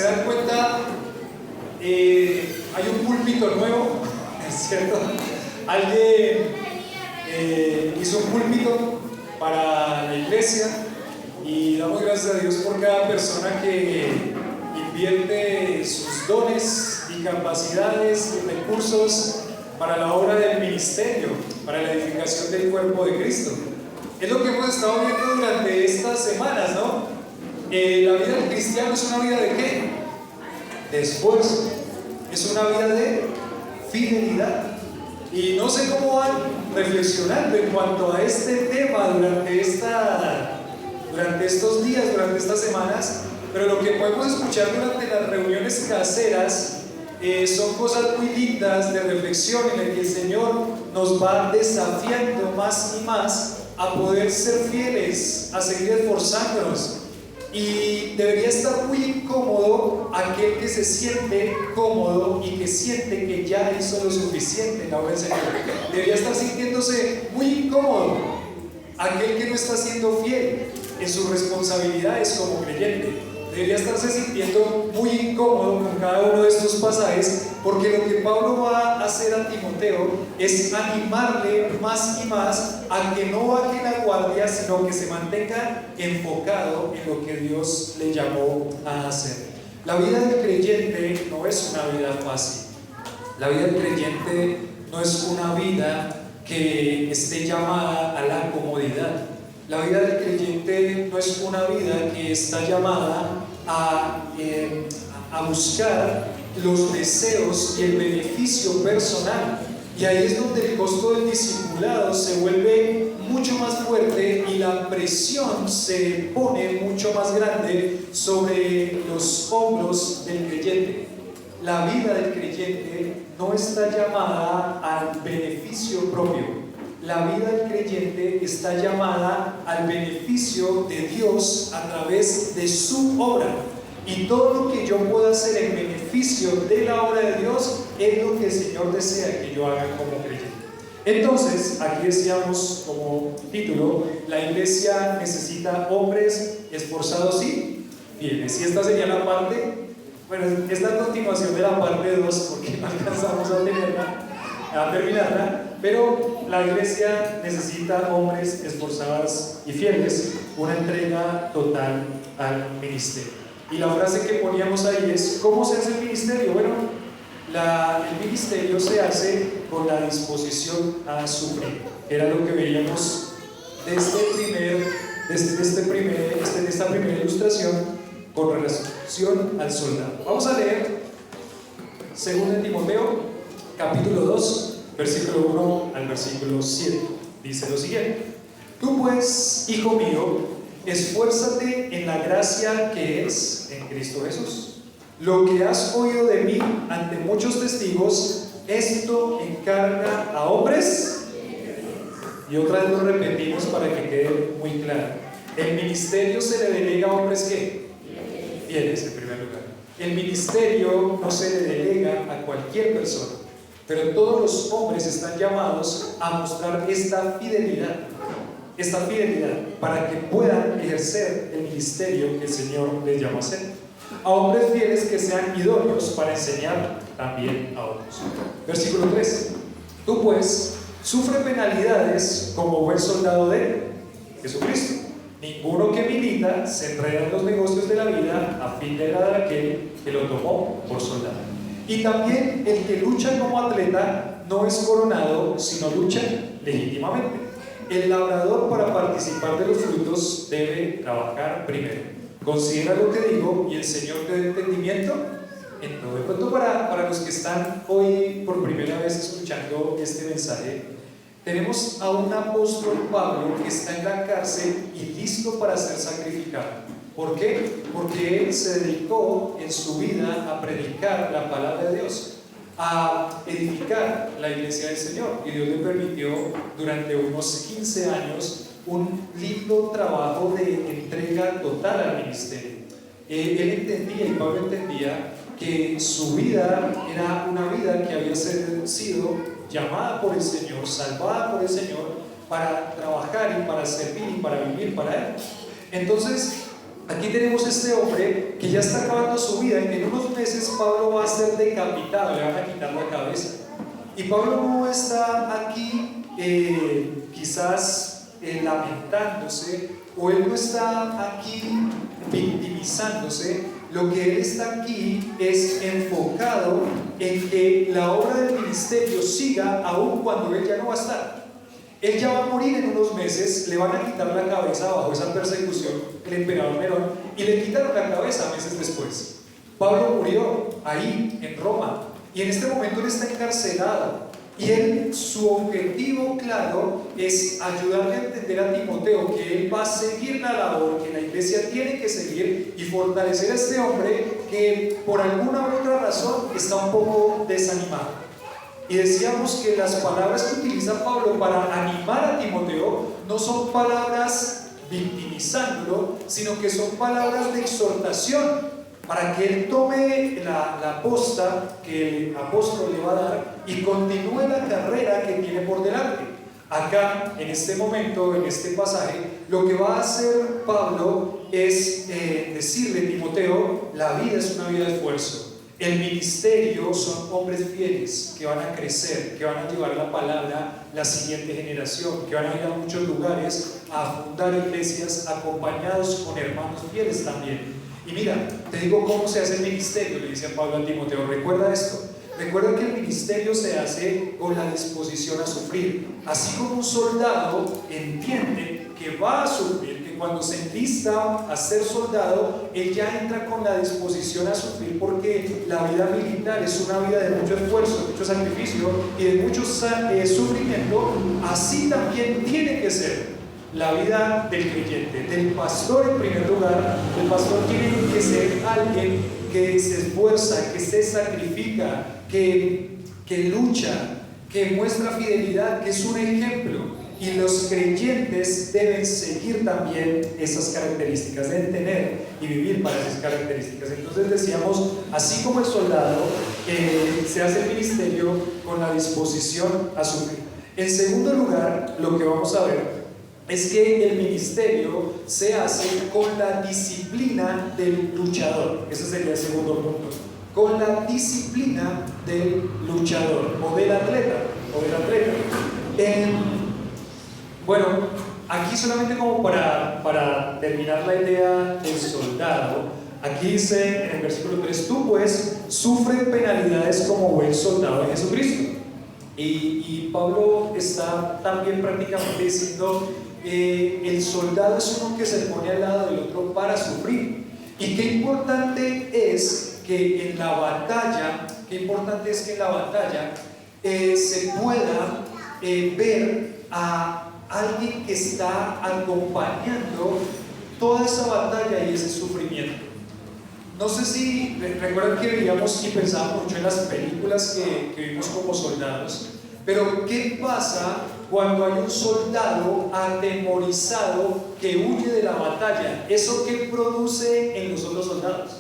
dan cuenta, hay un púlpito nuevo, ¿es cierto? Alguien hizo un púlpito para la iglesia y damos gracias a Dios por cada persona que invierte sus dones y capacidades y recursos para la obra del ministerio, para la edificación del cuerpo de Cristo. Es lo que hemos estado viendo durante estas semanas, ¿no? La vida del cristiano es una vida de ¿qué? De esfuerzo, es una vida de fidelidad. Y no sé cómo van reflexionando en cuanto a este tema durante estos días, durante estas semanas, pero lo que podemos escuchar durante las reuniones caseras son cosas muy lindas de reflexión en las que el Señor nos va desafiando más y más a poder ser fieles, a seguir esforzándonos. Y debería estar muy incómodo aquel que se siente cómodo y que siente que ya hizo lo suficiente en la obra del Señor. Debería estar sintiéndose muy incómodo aquel que no está siendo fiel en sus responsabilidades como creyente. Debería estarse sintiendo muy incómodo con cada uno de estos pasajes, porque lo que Pablo va a hacer a Timoteo es animarle más y más a que no baje la guardia, sino que se mantenga enfocado en lo que Dios le llamó a hacer. La vida del creyente no es una vida fácil. La vida del creyente no es una vida que esté llamada a la comodidad. La vida del creyente no es una vida que está llamada a buscar los deseos y el beneficio personal. Y ahí es donde el costo del discipulado se vuelve mucho más fuerte y la presión se pone mucho más grande sobre los hombros del creyente. La vida del creyente no está llamada al beneficio propio. La vida del creyente está llamada al beneficio de Dios a través de su obra. Y todo lo que yo pueda hacer en beneficio de la obra de Dios es lo que el Señor desea que yo haga como creyente. Entonces, aquí decíamos como título, la iglesia necesita hombres esforzados y fieles. Y esta sería la parte, bueno, esta es la continuación de la parte 2 porque no alcanzamos a terminarla. Pero la iglesia necesita hombres esforzados y fieles, una entrega total al ministerio. Y la frase que poníamos ahí es: ¿cómo se hace el ministerio? Bueno, el ministerio se hace con la disposición a sufrir. Era lo que veíamos de esta primera ilustración con relación al soldado. Vamos a leer 2 Timoteo, capítulo 2. Versículo 1 al versículo 7, dice lo siguiente: Tú pues, hijo mío, esfuérzate en la gracia que es en Cristo Jesús. Lo que has oído de mí ante muchos testigos, esto encarga a hombres. Y otra vez lo repetimos para que quede muy claro. El ministerio se le delega a hombres ¿qué? Fieles, en primer lugar. El ministerio no se le delega a cualquier persona, pero todos los hombres están llamados a mostrar esta fidelidad para que puedan ejercer el ministerio que el Señor les llama a hacer. A hombres fieles que sean idóneos para enseñar también a otros. Versículo 3: Tú pues sufre penalidades como buen soldado de Jesucristo. Ninguno que milita se enreda en los negocios de la vida a fin de agradar a aquel que lo tomó por soldado. Y también el que lucha como atleta no es coronado, sino lucha legítimamente. El labrador, para participar de los frutos, debe trabajar primero. Considera lo que digo y el Señor te dé entendimiento en todo. De pronto, para los que están hoy por primera vez escuchando este mensaje, tenemos a un apóstol Pablo que está en la cárcel y listo para ser sacrificado. ¿Por qué? Porque él se dedicó en su vida a predicar la palabra de Dios, a edificar la iglesia del Señor, y Dios le permitió durante unos 15 años un lindo trabajo de entrega total al ministerio. Él entendía, y Pablo entendía, que su vida era una vida que había sido llamada por el Señor, salvada por el Señor, para trabajar y para servir y para vivir para Él. Entonces, Aquí tenemos este hombre que ya está acabando su vida. En unos meses Pablo va a ser decapitado, le van a quitar la cabeza. Y Pablo no está aquí quizás lamentándose, o él no está aquí victimizándose. Lo que él está aquí es enfocado en que la obra del ministerio siga aún cuando él ya no va a estar. Él ya va a morir en unos meses, le van a quitar la cabeza bajo esa persecución, el emperador Nerón, y le quitaron la cabeza meses después. Pablo murió ahí, en Roma, y en este momento él está encarcelado. Y su objetivo claro es ayudarle a entender a Timoteo que él va a seguir la labor que la iglesia tiene que seguir y fortalecer a este hombre que por alguna u otra razón está un poco desanimado. Y decíamos que las palabras que utiliza Pablo para animar a Timoteo no son palabras victimizándolo, sino que son palabras de exhortación, para que él tome la posta que el apóstol le va a dar y continúe la carrera que tiene por delante. Acá, en este momento, en este pasaje, lo que va a hacer Pablo es decirle a Timoteo: la vida es una vida de esfuerzo. El ministerio son hombres fieles que van a crecer, que van a llevar la palabra a la siguiente generación, que van a ir a muchos lugares a fundar iglesias acompañados con hermanos fieles también. Y mira, te digo cómo se hace el ministerio, le dice Pablo a Timoteo. Recuerda esto, recuerda que el ministerio se hace con la disposición a sufrir. Así como un soldado entiende que va a sufrir, que cuando se enlista a ser soldado, él ya entra con la disposición a sufrir, porque la vida militar es una vida de mucho esfuerzo, de mucho sacrificio y de mucho sufrimiento. Así también tiene que ser la vida del creyente, del pastor en primer lugar. El pastor tiene que ser alguien que se esfuerza, que se sacrifica, que lucha, que muestra fidelidad, que es un ejemplo. Y los creyentes deben seguir también esas características, deben tener y vivir para esas características. Entonces decíamos, así como el soldado, se hace el ministerio con la disposición a sufrir. En segundo lugar, lo que vamos a ver es que el ministerio se hace con la disciplina del luchador. Ese sería el segundo punto. Con la disciplina del luchador o del atleta. Bueno, aquí solamente como para terminar la idea del soldado, aquí dice en el versículo 3: tú pues sufre penalidades como buen soldado de Jesucristo. Y Pablo está también prácticamente diciendo: el soldado es uno que se pone al lado del otro para sufrir. Y qué importante es que en la batalla, se pueda ver a alguien que está acompañando toda esa batalla y ese sufrimiento. No sé si recuerdan que veíamos y pensábamos mucho en las películas que vimos como soldados, pero ¿qué pasa cuando hay un soldado atemorizado que huye de la batalla? ¿Eso qué produce en los otros soldados?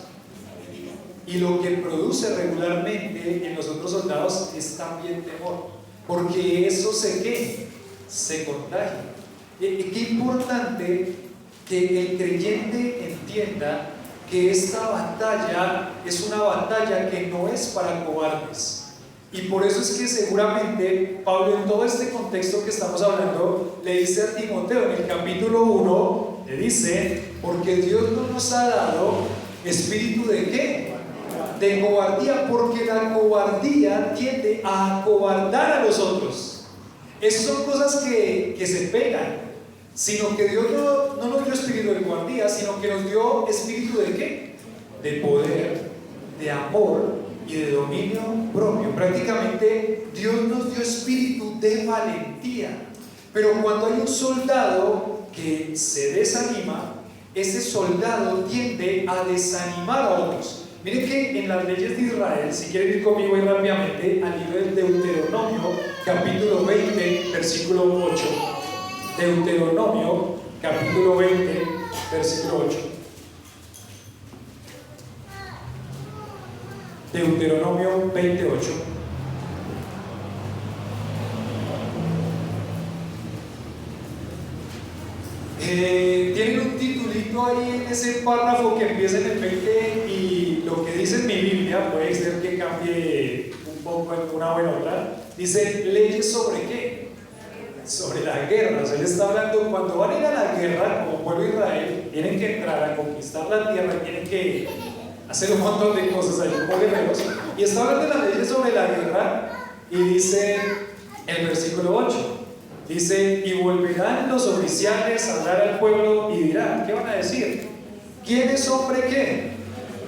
Y lo que produce regularmente en los otros soldados es también temor, porque eso se contagia. Qué importante que el creyente entienda que esta batalla es una batalla que no es para cobardes. Y por eso es que seguramente Pablo, en todo este contexto que estamos hablando, le dice a Timoteo en el capítulo 1, le dice: porque Dios no nos ha dado espíritu de ¿qué? De cobardía, porque la cobardía tiende a acobardar a los otros. Esas son cosas que se pegan, sino que Dios no nos dio espíritu de cobardía, sino que nos dio espíritu de ¿qué? De poder, de amor y de dominio propio. Prácticamente Dios nos dio espíritu de valentía. Pero cuando hay un soldado que se desanima, ese soldado tiende a desanimar a otros. Miren que en las leyes de Israel, si quieren ir conmigo ahí rápidamente al libro de Deuteronomio, capítulo 20, versículo 8. Deuteronomio, capítulo 20, versículo 8. Deuteronomio 28. Tienen un titulito leyendo ahí en ese párrafo que empieza en el 20 y lo que dice en mi Biblia, puede ser que cambie un poco en una o en otra, dice leyes sobre qué, sobre la guerra. O sea, él está hablando, cuando van a ir a la guerra como pueblo de Israel, tienen que entrar a conquistar la tierra, tienen que hacer un montón de cosas ahí como guerreros, y está hablando de las leyes sobre la guerra, y dice el versículo 8, dice: y volverán los oficiales a hablar al pueblo y dirán, ¿qué van a decir? ¿Quién es hombre qué?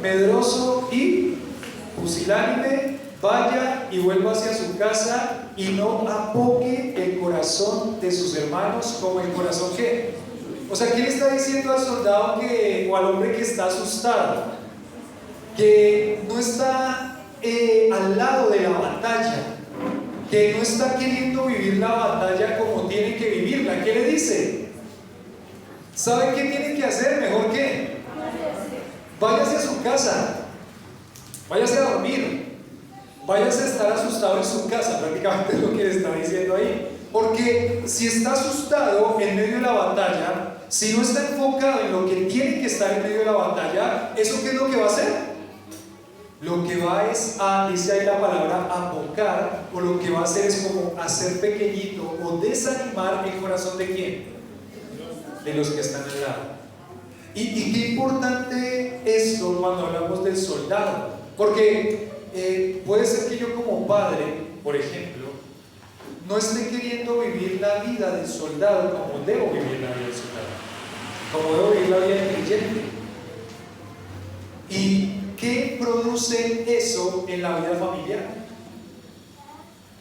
Medroso y pusilánime, vaya y vuelva hacia su casa y no apoque el corazón de sus hermanos como el corazón ¿qué? O sea, ¿quién está diciendo al soldado o al hombre que está asustado, que no está al lado de la batalla, que no está queriendo vivir la batalla como tiene que vivirla? ¿Qué le dice? ¿Sabe qué tiene que hacer? Mejor que váyase a su casa, váyase a dormir, váyase a estar asustado en su casa. Prácticamente es lo que le está diciendo ahí. Porque si está asustado en medio de la batalla, si no está enfocado en lo que tiene que estar en medio de la batalla, ¿eso qué es lo que va a hacer? Lo que va es a, dice ahí la palabra, apocar, o lo que va a hacer es como hacer pequeñito o desanimar el corazón de ¿quién? De los que están al lado. Y qué importante esto cuando hablamos del soldado, porque puede ser que yo como padre, por ejemplo, no esté queriendo vivir la vida del soldado como debo vivir la vida del soldado, como debo vivir la vida del creyente. ¿Y qué produce eso en la vida familiar?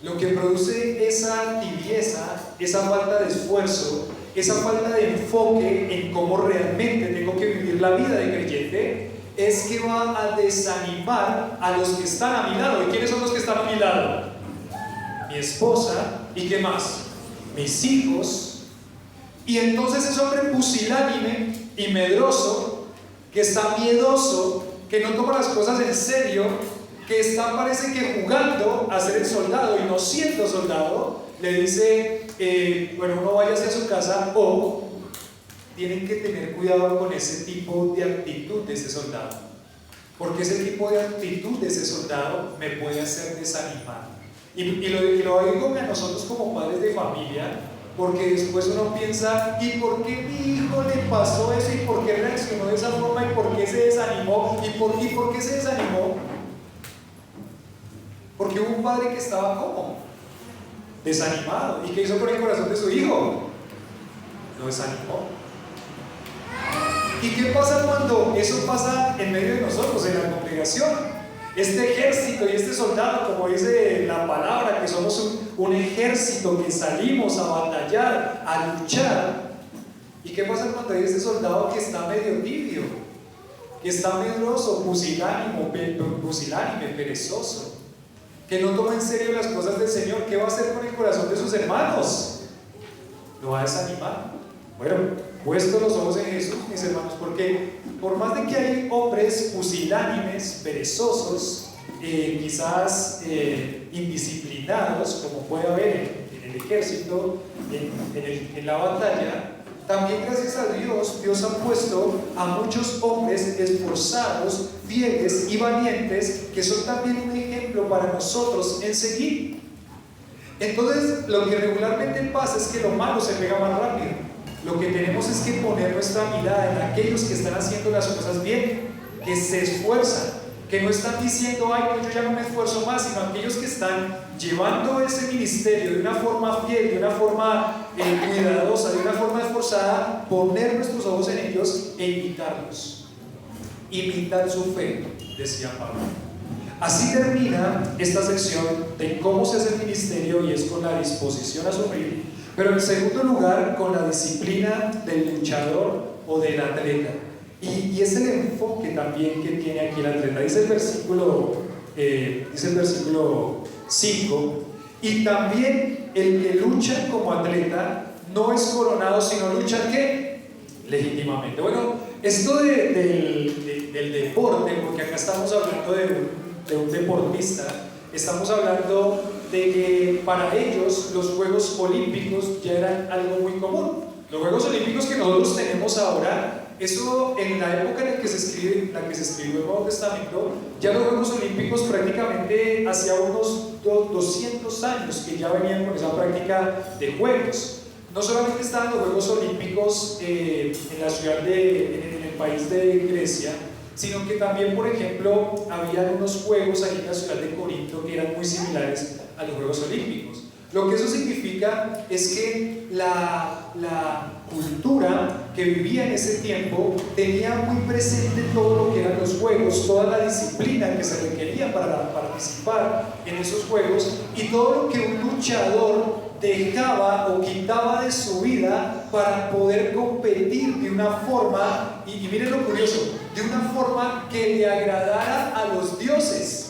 Lo que produce esa tibieza, esa falta de esfuerzo, esa falta de enfoque en cómo realmente tengo que vivir la vida de creyente, es que va a desanimar a los que están a mi lado. ¿Y quiénes son los que están a mi lado? Mi esposa, ¿y qué más? Mis hijos. Y entonces ese hombre pusilánime y medroso, que está miedoso, que no toma las cosas en serio, que está, parece que jugando a ser el soldado y no siendo soldado, le dice, bueno, no vaya hacia su casa, o tienen que tener cuidado con ese tipo de actitud de ese soldado, porque ese tipo de actitud de ese soldado me puede hacer desanimar. Y lo digo a nosotros como padres de familia, porque después uno piensa, ¿y por qué mi hijo le pasó eso? ¿Y por qué reaccionó de esa forma? ¿Y por qué se desanimó? ¿Y por qué se desanimó? Porque hubo un padre que estaba ¿cómo? Desanimado. ¿Y qué hizo con el corazón de su hijo? Lo desanimó. ¿Y qué pasa cuando eso pasa en medio de nosotros, en la congregación? Este ejército y este soldado, como dice la palabra, que somos un ejército que salimos a batallar, a luchar. ¿Y qué pasa cuando hay este soldado que está medio tibio, que está medroso, pusilánime, perezoso, que no toma en serio las cosas del Señor? ¿Qué va a hacer con el corazón de sus hermanos? ¿Lo va a desanimar? Bueno, puesto los ojos en Jesús, mis hermanos, porque por más de que hay hombres pusilánimes, perezosos, quizás indisciplinados, como puede haber en el ejército, en la batalla, también gracias a Dios, Dios ha puesto a muchos hombres esforzados, fieles y valientes, que son también un ejemplo para nosotros en seguir. Entonces, lo que regularmente pasa es que lo malo se pega más rápido. Lo que tenemos es que poner nuestra mirada en aquellos que están haciendo las cosas bien, que se esfuerzan, que no están diciendo, ay, no, yo ya no me esfuerzo más, sino aquellos que están llevando ese ministerio de una forma fiel, de una forma cuidadosa, de una forma esforzada, poner nuestros ojos en ellos e imitarlos. Imitar su fe, decía Pablo. Así termina esta sección de cómo se hace el ministerio, y es con la disposición a sufrir. Pero en segundo lugar, con la disciplina del luchador o del atleta. Y es el enfoque también que tiene aquí el atleta. Dice el versículo 5, y también el que lucha como atleta no es coronado, sino lucha ¿qué? Legítimamente. Bueno, esto del deporte, porque acá estamos hablando de un deportista, estamos hablando de que para ellos los Juegos Olímpicos ya eran algo muy común. Los Juegos Olímpicos que nosotros tenemos ahora eso en la época en la que se escribió el Nuevo Testamento, ya los Juegos Olímpicos prácticamente hacía unos 200 años que ya venían con esa práctica de juegos. No solamente estaban los Juegos Olímpicos en la ciudad en el país de Grecia, sino que también, por ejemplo, había unos juegos ahí en la ciudad de Corinto que eran muy similares a los Juegos Olímpicos. Lo que eso significa es que la cultura que vivía en ese tiempo tenía muy presente todo lo que eran los juegos, toda la disciplina que se requería para participar en esos juegos y todo lo que un luchador dejaba o quitaba de su vida para poder competir de una forma, y miren lo curioso, de una forma que le agradara a los dioses.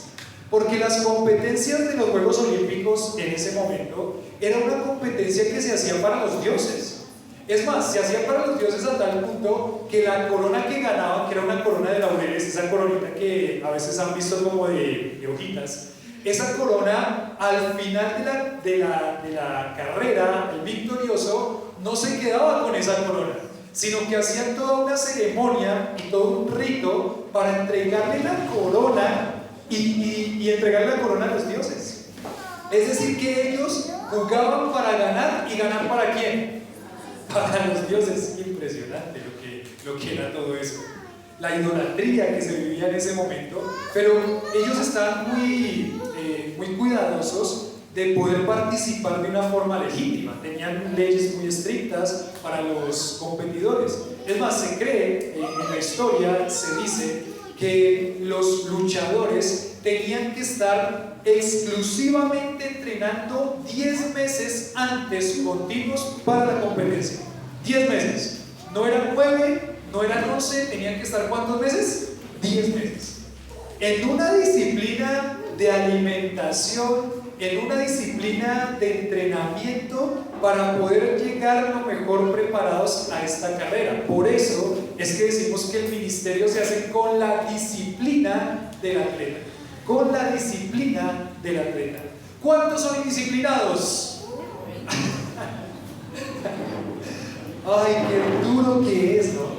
Porque las competencias de los Juegos Olímpicos en ese momento era una competencia que se hacía para los dioses. Es más, se hacía para los dioses a tal punto que la corona que ganaban, que era una corona de laureles, esa coronita que a veces han visto como de hojitas, esa corona al final de la carrera, el victorioso no se quedaba con esa corona, sino que hacían toda una ceremonia y todo un rito para entregarle la corona y entregarle la corona a los dioses. Es decir, que ellos jugaban para ganar, y ganar ¿para quién? Para los dioses. Impresionante lo que era todo eso, la idolatría que se vivía en ese momento. Pero ellos estaban muy cuidadosos de poder participar de una forma legítima. Tenían leyes muy estrictas para los competidores. Es más, se cree, en la historia se dice que los luchadores tenían que estar exclusivamente entrenando 10 meses antes continuos para la competencia. 10 meses. No eran 9, no eran 11, tenían que estar ¿cuántos meses? 10 meses. En una disciplina de alimentación, en una disciplina de entrenamiento para poder llegar lo mejor preparados a esta carrera. Por eso es que decimos que el ministerio se hace con la disciplina del atleta. Con la disciplina del atleta. ¿Cuántos son indisciplinados? Ay, qué duro que es, ¿no?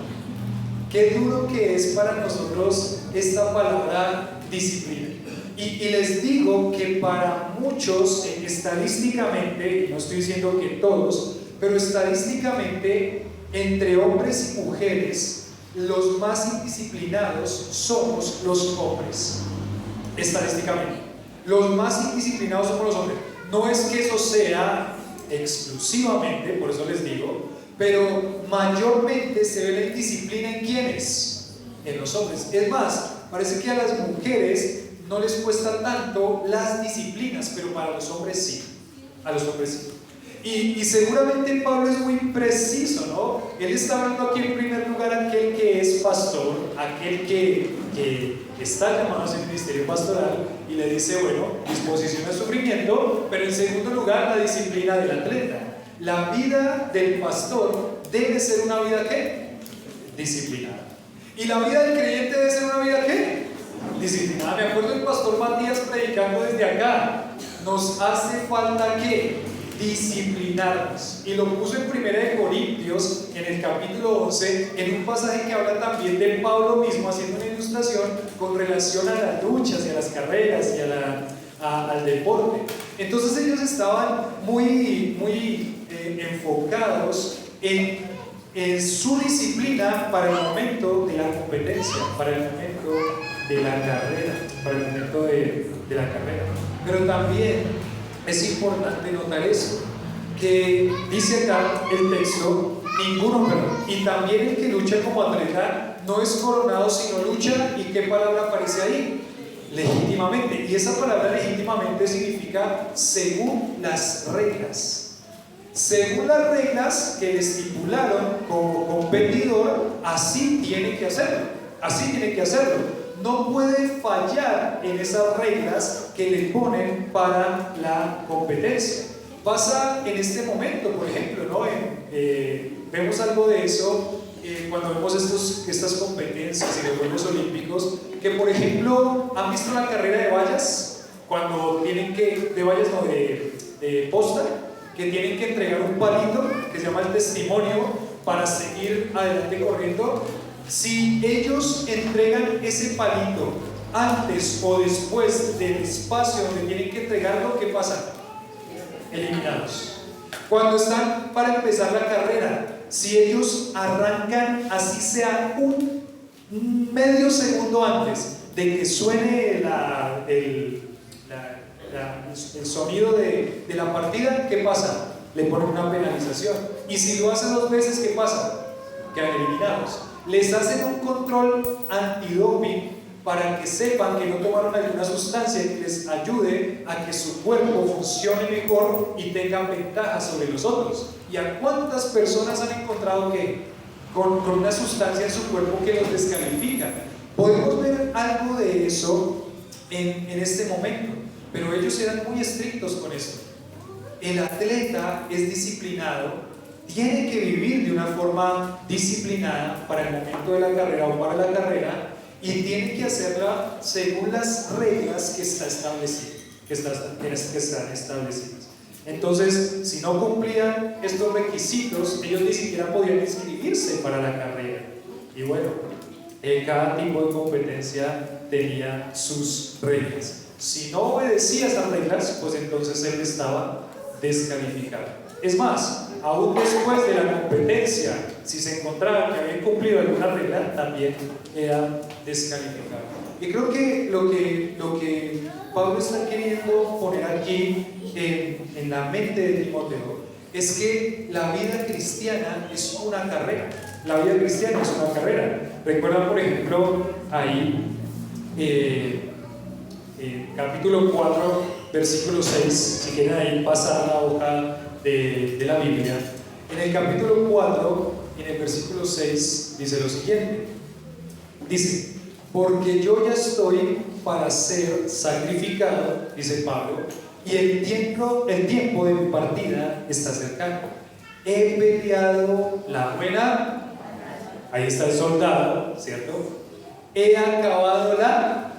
Qué duro que es para nosotros esta palabra disciplina. Y les digo que para muchos, estadísticamente, y no estoy diciendo que todos, pero estadísticamente, entre hombres y mujeres, los más indisciplinados somos los hombres. Estadísticamente, los más indisciplinados somos los hombres. No es que eso sea exclusivamente, por eso les digo, pero mayormente se ve la indisciplina en ¿quiénes? En los hombres. Es más, parece que a las mujeres no les cuesta tanto las disciplinas, pero para los hombres sí. A los hombres sí. Y seguramente Pablo es muy preciso, ¿no? Él está hablando aquí en primer lugar aquel que es pastor, aquel que está llamado a ese ministerio pastoral, y le dice, bueno, disposición al sufrimiento, pero en segundo lugar la disciplina del atleta. La vida del pastor debe ser una vida ¿qué? Disciplinada. Y la vida del creyente debe ser una vida ¿qué? Disciplinada. Me acuerdo del pastor Matías predicando desde acá. Nos hace falta ¿qué? Disciplinarnos. Y lo puso en 1 Corintios, en el capítulo 11, en un pasaje que habla también de Pablo mismo, haciendo una ilustración con relación a las luchas y a las carreras y al deporte. Entonces ellos estaban muy enfocados en su disciplina para el momento de la competencia, para el momento de la carrera, para el momento de la carrera. Pero también es importante notar eso, que dice acá el texto, y también el que lucha como atleta no es coronado sino lucha. ¿Y qué palabra aparece ahí? Legítimamente. Y esa palabra legítimamente significa según las reglas. Según las reglas que le estipularon como competidor, así tiene que hacerlo. Así tiene que hacerlo. No puede fallar en esas reglas que le ponen para la competencia. Pasa en este momento, por ejemplo, ¿no? Vemos algo de eso cuando vemos estas competencias y los Juegos Olímpicos, que por ejemplo, ¿han visto la carrera de vallas? Cuando tienen que, de vallas no, de posta, que tienen que entregar un palito que se llama el testimonio para seguir adelante corriendo, si ellos entregan ese palito antes o después del espacio donde tienen que entregarlo, ¿qué pasa? Eliminados. Cuando están para empezar la carrera, si ellos arrancan así sea un medio segundo antes de que suene el sonido de la partida, ¿qué pasa? Le ponen una penalización. Y si lo hace 2 veces, ¿qué pasa? Quedan eliminados. Les hacen un control antidoping para que sepan que no tomaron alguna sustancia que les ayude a que su cuerpo funcione mejor y tenga ventaja sobre los otros. ¿Y a cuántas personas han encontrado que con una sustancia en su cuerpo que los descalifica? Podemos ver algo de eso en este momento, pero ellos eran muy estrictos con esto. El atleta es disciplinado, tiene que vivir de una forma disciplinada para el momento de la carrera o para la carrera, y tiene que hacerla según las reglas que están establecidas. Entonces, si no cumplían estos requisitos, ellos ni siquiera podían inscribirse para la carrera. Y bueno, cada tipo de competencia tenía sus reglas. Si no obedecía esas reglas, pues entonces él estaba descalificado. Es más, aún después de la competencia, si se encontraba que había cumplido alguna regla, también era descalificado. Y creo que lo que Pablo está queriendo poner aquí en la mente de Timoteo es que la vida cristiana es una carrera. La vida cristiana es una carrera. Recuerdan, por ejemplo, ahí capítulo 4, versículo 6, si quieren ahí pasar la hoja de la Biblia. En el capítulo 4, en el versículo 6, dice lo siguiente. Dice: porque yo ya estoy para ser sacrificado, dice Pablo, y el tiempo de mi partida está cercano. He peleado la buena, ahí está el soldado, ¿cierto? He acabado la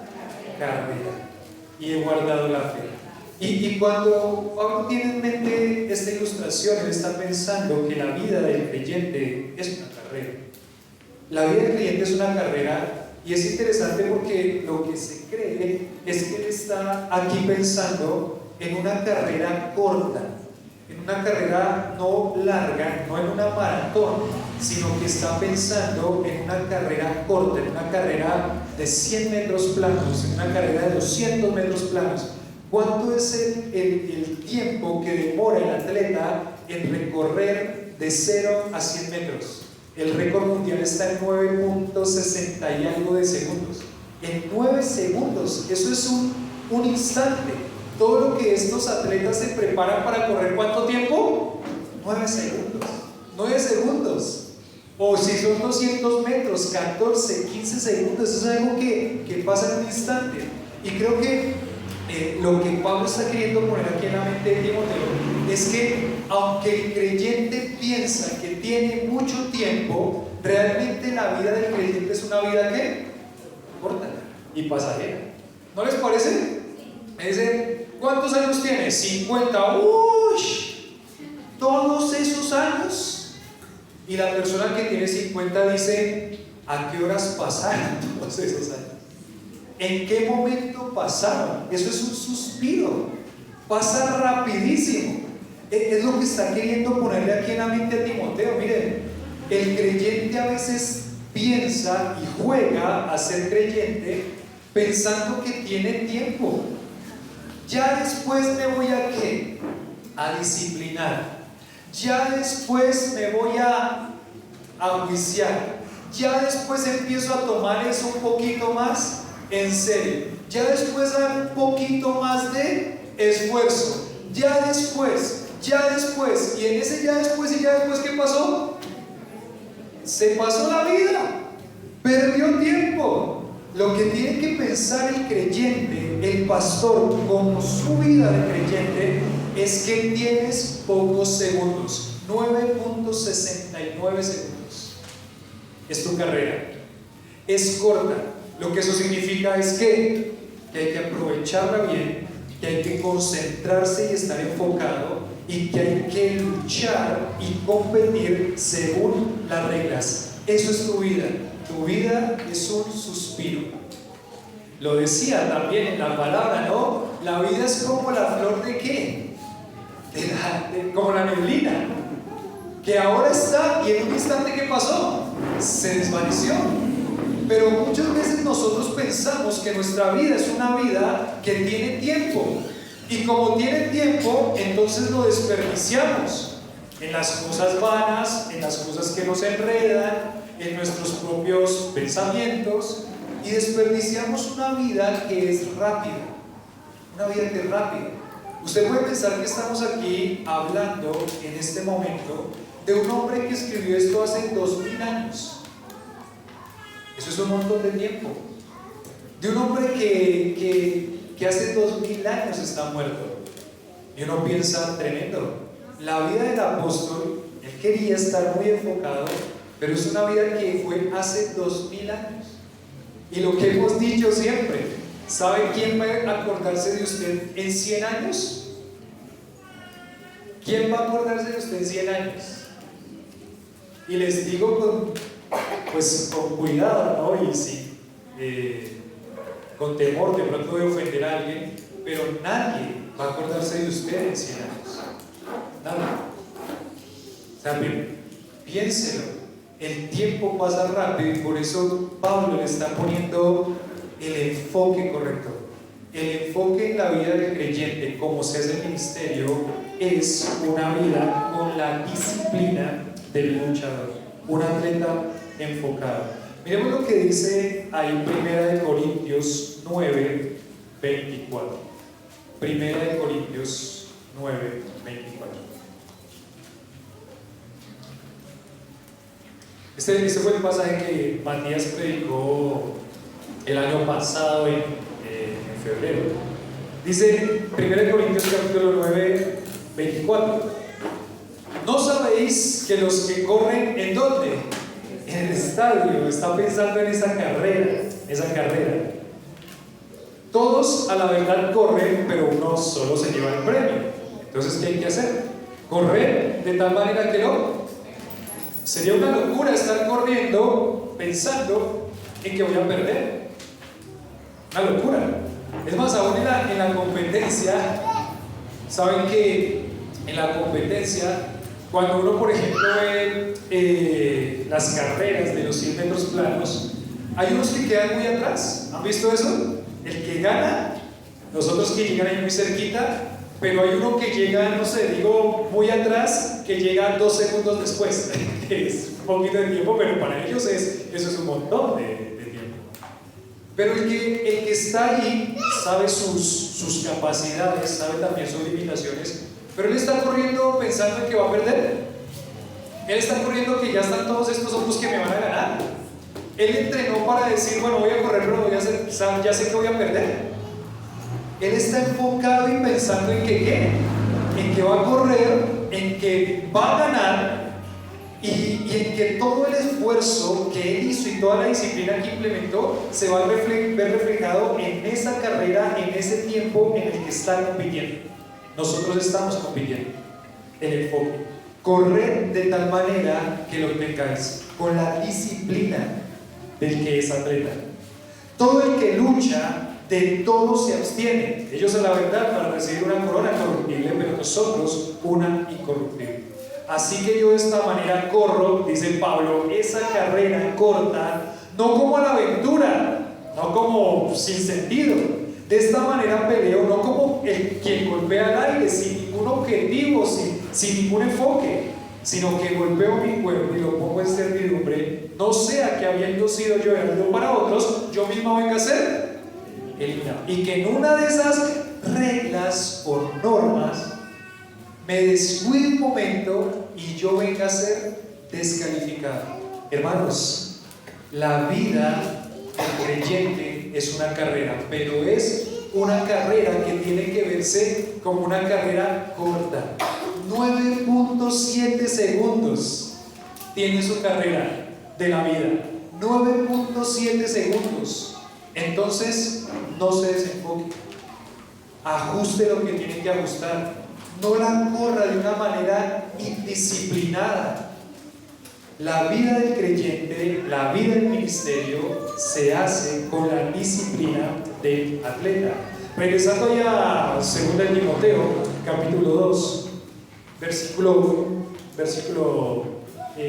carrera y he guardado la fe. Y cuando Pablo tiene en mente esta ilustración, él está pensando que la vida del creyente es una carrera. La vida del creyente es una carrera, y es interesante porque lo que se cree es que él está aquí pensando en una carrera corta, en una carrera no larga, no en una maratón, sino que está pensando en una carrera corta, en una carrera de 100 metros planos, en una carrera de 200 metros planos. ¿Cuánto es el tiempo que demora el atleta en recorrer de 0 a 100 metros? El récord mundial está en 9.60 y algo de segundos. En 9 segundos, eso es un instante. Todo lo que estos atletas se preparan para correr, ¿cuánto tiempo? 9 segundos. 9 segundos. O si son 200 metros, 14, 15 segundos. Eso es algo que pasa en un instante. Y creo que lo que Pablo está queriendo poner aquí en la mente de Timoteo es que aunque el creyente piensa que tiene mucho tiempo, realmente la vida del creyente es una vida que corta y pasajera. ¿No les parece? Me dicen, ¿cuántos años tienes? 50. ¡Uy! Todos esos años. Y la persona que tiene 50 dice, ¿a qué horas pasaron todos esos años? ¿En qué momento pasaron? Eso es un suspiro. Pasa rapidísimo. Es lo que está queriendo ponerle aquí en la mente a Timoteo. Miren, el creyente a veces piensa y juega a ser creyente pensando que tiene tiempo. Ya después me voy a ¿qué? A disciplinar. Ya después me voy a juiciar. Ya después empiezo a tomar eso un poquito más en serio. Ya después dar un poquito más de esfuerzo. Ya después. Y en ese ya después, ¿qué pasó? Se pasó la vida. Perdió tiempo. Lo que tiene que pensar el creyente, el pastor, como su vida de creyente, es que tienes pocos segundos. 9.69 segundos. Es tu carrera. Es corta. Lo que eso significa es que hay que aprovecharla bien, que hay que concentrarse y estar enfocado, y que hay que luchar y competir según las reglas. Eso es tu vida. Tu vida es un suspiro. Lo decía también en la palabra, ¿no? La vida es como la flor de ¿qué? Como la neblina, que ahora está y en un instante ¿qué pasó? Se desvaneció. Pero muchas veces nosotros pensamos que nuestra vida es una vida que tiene tiempo, y como tiene tiempo, entonces lo desperdiciamos en las cosas vanas, en las cosas que nos enredan, en nuestros propios pensamientos, y desperdiciamos una vida que es rápida, una vida que es rápida. Usted puede pensar que estamos aquí hablando en este momento de un hombre que escribió esto hace 2000 años. Eso es un montón de tiempo. De un hombre que hace 2000 años está muerto. Y uno piensa, tremendo. La vida del apóstol, él quería estar muy enfocado, pero es una vida que fue hace 2000 años. Y lo que hemos dicho siempre, ¿sabe quién va a acordarse de usted en 100 años? ¿Quién va a acordarse de usted en 100 años? Y les digo con cuidado, ¿no? Y sí, con temor de pronto de ofender a alguien, pero nadie va a acordarse de usted en 100 años. Nadie. También, piénselo. El tiempo pasa rápido y por eso Pablo le está poniendo el enfoque correcto. El enfoque en la vida del creyente, como se hace el ministerio, es una vida con la disciplina del luchador, un atleta enfocado. Miremos lo que dice ahí 1 Corintios 9, 24. 1 Corintios 9, 24. Este fue el pasaje que Matías predicó el año pasado en febrero. Dice 1 Corintios capítulo 9, 24. ¿No sabéis que los que corren en dónde? En el estadio. Está pensando en esa carrera. Todos a la verdad corren, pero uno solo se lleva el premio. Entonces, ¿qué hay que hacer? Correr de tal manera que no. Sería una locura estar corriendo pensando en que voy a perder. Una locura. Es más, aún en la competencia, saben que en la competencia, cuando uno, por ejemplo, ve las carreras de los 100 metros planos, hay unos que quedan muy atrás. ¿Han visto eso? El que gana, los otros que llegan ahí muy cerquita, pero hay uno que llega, no sé, digo muy atrás, que llega 2 segundos después. Es un poquito de tiempo, pero para ellos eso es un montón de tiempo. Pero el que está ahí sabe sus capacidades, sabe también sus limitaciones, pero él está corriendo pensando en que va a perder. Él está corriendo que ya están todos estos otros que me van a ganar. Él entrenó para decir, bueno, voy a correr, pero ya sé que voy a perder. Él está enfocado y pensando en que ¿qué? En que va a correr, en que va a ganar y en que todo el esfuerzo que él hizo y toda la disciplina que implementó se va a ver reflejado en esa carrera, en ese tiempo en el que está compitiendo. Nosotros estamos compitiendo. El enfoque. Correr de tal manera que lo tengáis con la disciplina del que es atleta. Todo el que lucha, de todo se abstiene. Ellos a la verdad para recibir una corona corruptible, pero nosotros una incorruptible. Así que yo de esta manera corro, dice Pablo, esa carrera corta, no como a la aventura, no como sin sentido. De esta manera peleo, no como quien golpea al aire, sin ningún objetivo, sin ningún enfoque, sino que golpeo mi cuerpo y lo pongo en servidumbre, no sea que habiendo sido yo heraldo para otros, yo mismo venga a ser eliminado. Y que en una de esas reglas o normas me descuide un momento y yo venga a ser descalificado. Hermanos, la vida del creyente es una carrera, pero es una carrera que tiene que verse como una carrera corta. 9.7 segundos tiene su carrera de la vida. 9.7 segundos. Entonces, no se desenfoque. Ajuste lo que tiene que ajustar. no la corra de una manera indisciplinada. La vida del creyente, la vida del ministerio se hace con la disciplina del atleta. Regresando ya a 2 Timoteo, capítulo 2, versículo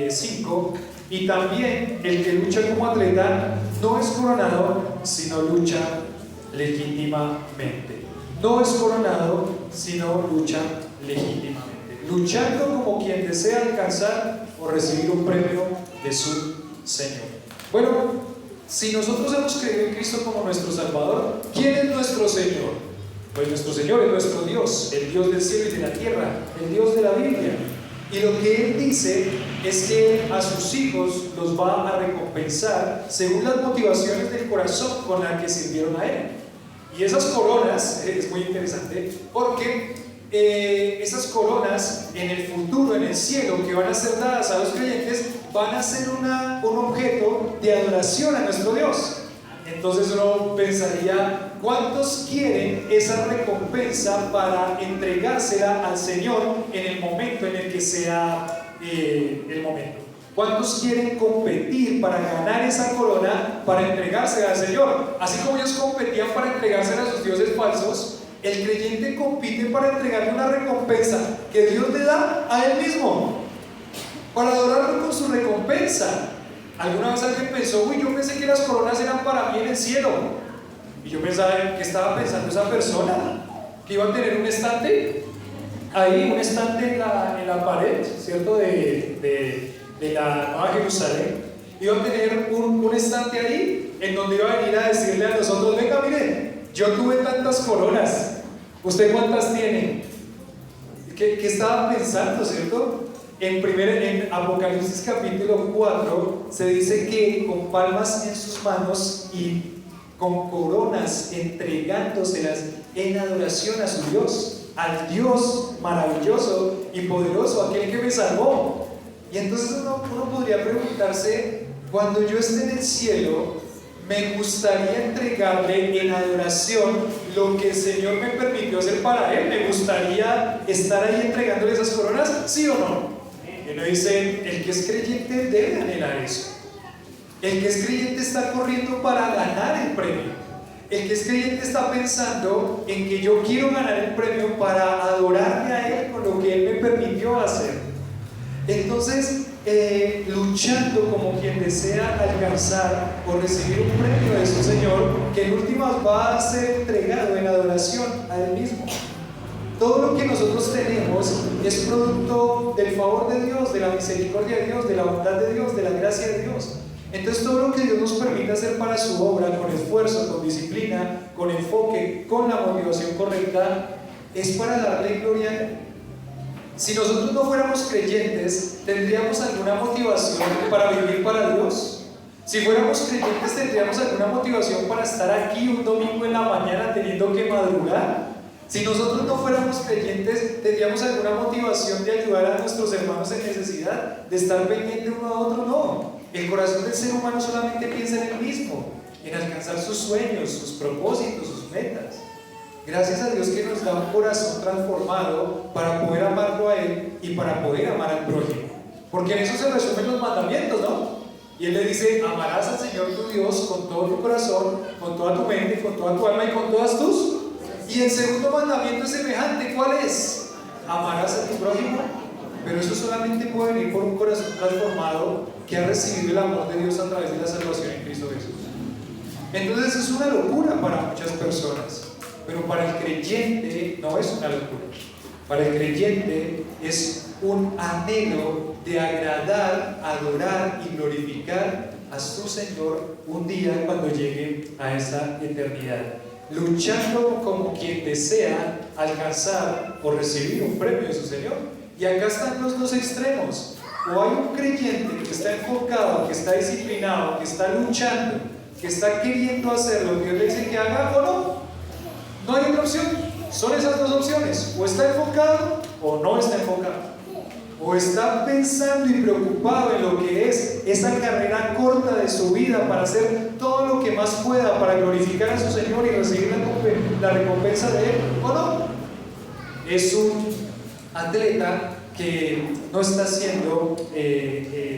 5, y también el que lucha como atleta no es coronado, sino lucha legítimamente. No es coronado, sino lucha legítimamente, luchando como quien desea alcanzar o recibir un premio de su Señor. Bueno, si nosotros hemos creído en Cristo como nuestro Salvador, ¿quién es nuestro Señor? Pues nuestro Señor es nuestro Dios, el Dios del cielo y de la tierra, el Dios de la Biblia. Y lo que Él dice es que a sus hijos los va a recompensar según las motivaciones del corazón con las que sirvieron a Él. Y esas coronas, es muy interesante, porque esas coronas en el futuro, en el cielo, que van a ser dadas a los creyentes, van a ser un objeto de adoración a nuestro Dios. Entonces uno pensaría, ¿cuántos quieren esa recompensa para entregársela al Señor en el momento en el que sea el momento? ¿Cuántos quieren competir para ganar esa corona, para entregársela al Señor? Así como ellos competían para entregársela a sus dioses falsos, el creyente compite para entregarle una recompensa que Dios le da a Él mismo, para adorarlo con su recompensa. Alguna vez alguien pensó, uy, yo pensé que las coronas eran para mí en el cielo. Y yo pensaba, ¿qué estaba pensando esa persona? Que iba a tener un estante, ahí, un estante en la pared, ¿cierto? De la Nueva Jerusalén. Iba a tener un estante ahí, en donde iba a venir a decirle a nosotros, venga, miren, yo tuve tantas coronas, ¿usted cuántas tiene? ¿Qué estaba pensando, cierto? En Apocalipsis capítulo 4 se dice que con palmas en sus manos y con coronas entregándoselas en adoración a su Dios, al Dios maravilloso y poderoso, aquel que me salvó. Y entonces uno podría preguntarse, cuando yo esté en el cielo, me gustaría entregarle en adoración lo que el Señor me permitió hacer para Él. ¿Me gustaría estar ahí entregándole esas coronas? ¿Sí o no? Y uno dice, el que es creyente debe anhelar eso. El que es creyente está corriendo para ganar el premio. El que es creyente está pensando en que yo quiero ganar el premio para adorarle a Él con lo que Él me permitió hacer. Entonces, luchando como quien desea alcanzar o recibir un premio de su Señor, que en últimas va a ser entregado en adoración a Él mismo. Todo lo que nosotros tenemos es producto del favor de Dios, de la misericordia de Dios, de la bondad de Dios, de la gracia de Dios. Entonces todo lo que Dios nos permite hacer para su obra, con esfuerzo, con disciplina, con enfoque, con la motivación correcta, es para darle gloria a Él. Si nosotros no fuéramos creyentes, ¿tendríamos alguna motivación para vivir para Dios? Si fuéramos creyentes, ¿tendríamos alguna motivación para estar aquí un domingo en la mañana teniendo que madrugar? Si nosotros no fuéramos creyentes, ¿tendríamos alguna motivación de ayudar a nuestros hermanos en necesidad? ¿De estar pendiente uno a otro? No. El corazón del ser humano solamente piensa en él mismo, en alcanzar sus sueños, sus propósitos, sus metas. Gracias a Dios que nos da un corazón transformado para poder amarlo a Él y para poder amar al prójimo. Porque en eso se resumen los mandamientos, ¿no? Y Él le dice, amarás al Señor tu Dios con todo tu corazón, con toda tu mente, con toda tu alma y con todas tus. Y el segundo mandamiento es semejante, ¿cuál es? Amarás a tu prójimo. Pero eso solamente puede venir por un corazón transformado que ha recibido el amor de Dios a través de la salvación en Cristo Jesús. Entonces es una locura para muchas personas. Pero para el creyente no es una locura. Para el creyente es un anhelo de agradar, adorar y glorificar a su Señor un día cuando llegue a esa eternidad, luchando como quien desea alcanzar o recibir un premio de su Señor. Y acá están los dos extremos. O hay un creyente que está enfocado, que está disciplinado, que está luchando, que está queriendo hacer lo que Dios le dice que haga, o no. No hay otra opción, son esas dos opciones, o está enfocado o no está enfocado, o está pensando y preocupado en lo que es esa carrera corta de su vida para hacer todo lo que más pueda para glorificar a su Señor y recibir la recompensa de Él, o no. Es un atleta que no está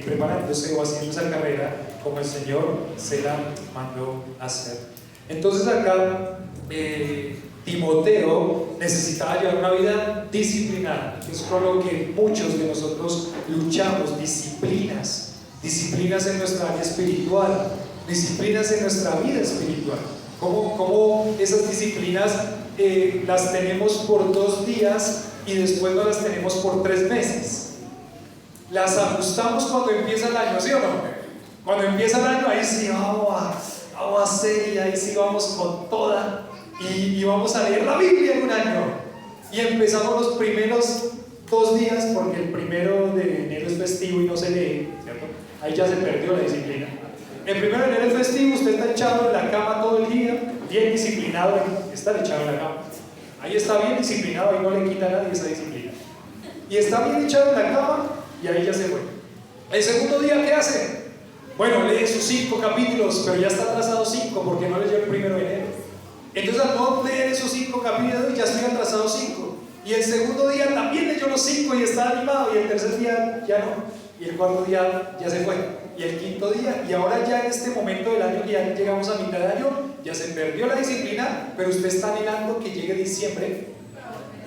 preparándose o haciendo esa carrera como el Señor se la mandó a hacer. Entonces acá Timoteo necesitaba llevar una vida disciplinada. Es con lo que muchos de nosotros luchamos: disciplinas en nuestra área espiritual, disciplinas en nuestra vida espiritual. ¿Cómo esas disciplinas las tenemos por 2 días y después no las tenemos por 3 meses? Las ajustamos cuando empieza el año, ¿sí o no? Cuando empieza el año, ahí sí vamos a hacer, y ahí sí vamos con toda, y vamos a leer la Biblia en un año. Y empezamos los primeros 2 días, porque el 1 de enero es festivo y no se lee, ¿cierto? Ahí ya se perdió la disciplina. El 1 de enero es festivo, usted está echado en la cama todo el día, bien disciplinado en estar echado en la cama. Ahí está bien disciplinado, ahí no le quita a nadie esa disciplina. Y está bien echado en la cama, y ahí ya se fue. El segundo día, ¿qué hace? Bueno, lee sus 5 capítulos, pero ya está atrasado 5 porque no leyó el 1 de enero. Entonces, al no leer esos 5 capítulos, ya estoy atrasado 5. Y el segundo día también leyó los 5 y está animado, y el tercer día ya no. Y el cuarto día ya se fue. Y el quinto día, y ahora ya en este momento del año, que ya llegamos a mitad de año, ya se perdió la disciplina, pero usted está anhelando que llegue diciembre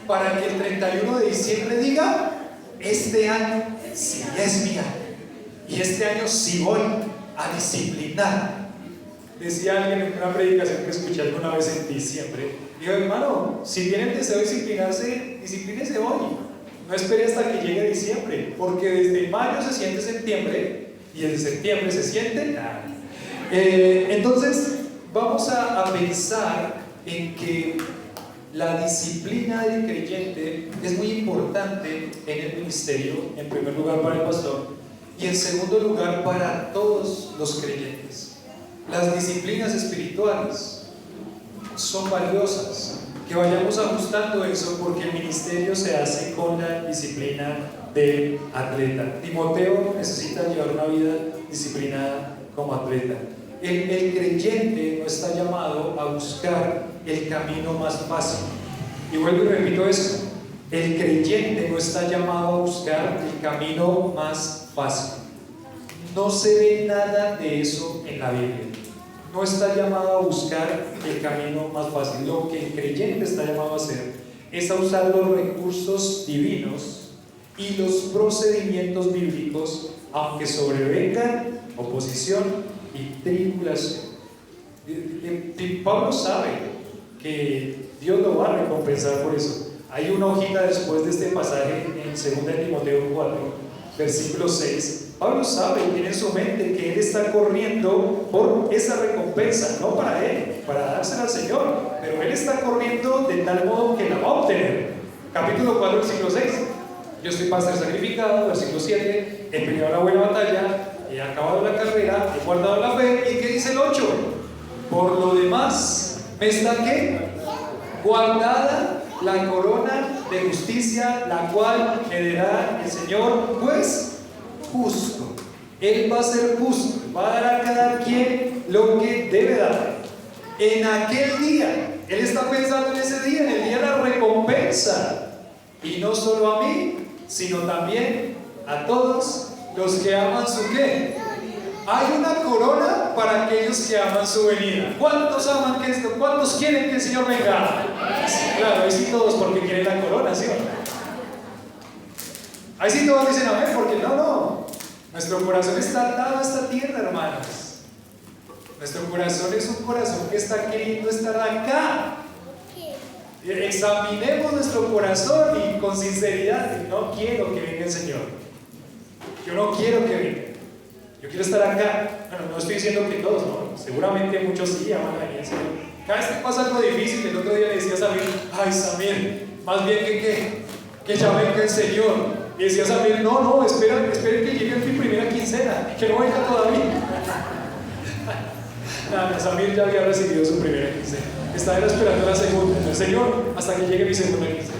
para que el 31 de diciembre diga: este año sí es mi año. Y este año sí voy a disciplinar. Decía alguien en una predicación que escuché alguna vez en diciembre, dijo: hermano, si tiene el deseo de disciplinarse, disciplínese hoy. No espere hasta que llegue diciembre, porque desde mayo se siente septiembre y desde septiembre se siente nada. Entonces, vamos a pensar en que la disciplina del creyente es muy importante en el ministerio, en primer lugar para el pastor, y en segundo lugar para todos los creyentes. Las disciplinas espirituales son valiosas, que vayamos ajustando eso, porque el ministerio se hace con la disciplina del atleta. Timoteo necesita llevar una vida disciplinada como atleta. El creyente no está llamado a buscar el camino más fácil. Y vuelvo y repito eso: el creyente no está llamado a buscar el camino más fácil. No se ve nada de eso en la Biblia. No está llamado a buscar el camino más fácil. Lo que el creyente está llamado a hacer es a usar los recursos divinos y los procedimientos bíblicos, aunque sobrevengan oposición y tribulación. Pablo sabe que Dios lo va a recompensar por eso. Hay una hojita después de este pasaje en 2 de Timoteo 4, versículo 6. Pablo sabe y tiene en su mente que él está corriendo por esa recompensa, no para él, para dársela al Señor, pero él está corriendo de tal modo que la va a obtener. Capítulo 4, versículo 6. Yo estoy para ser sacrificado. Versículo 7. He peleado la buena batalla, he acabado la carrera, he guardado la fe. ¿Y qué dice el 8? Por lo demás, ¿me está qué? Guardada la corona de justicia, la cual me dará el Señor, pues justo. Él va a ser justo, va a dar a cada quien lo que debe dar. En aquel día, él está pensando en ese día, en el día de la recompensa. Y no solo a mí, sino también a todos los que aman su ¿qué? Hay una corona para aquellos que aman su venida. ¿Cuántos aman que esto? ¿Cuántos quieren que el Señor venga? Sí, claro, ahí sí todos, porque quieren la corona, ¿sí o no? Ahí sí todos dicen amén, porque no. Nuestro corazón está atado a esta tierra, hermanos. Nuestro corazón es un corazón que está queriendo estar acá. Examinemos nuestro corazón y con sinceridad: no quiero que venga el Señor. Yo no quiero que venga. Yo quiero estar acá. Bueno, no estoy diciendo que todos, no. Seguramente muchos sí aman a el Señor. Cada vez que pasa algo difícil, el otro día le decía a Samir: ay, Samir, más bien que ya venga el Señor. Y decía Samir: no, esperen que llegue mi primera quincena, que no venga todavía. Nada, Samir ya había recibido su primera quincena, estaba esperando la segunda. El Señor, hasta que llegue mi segunda quincena.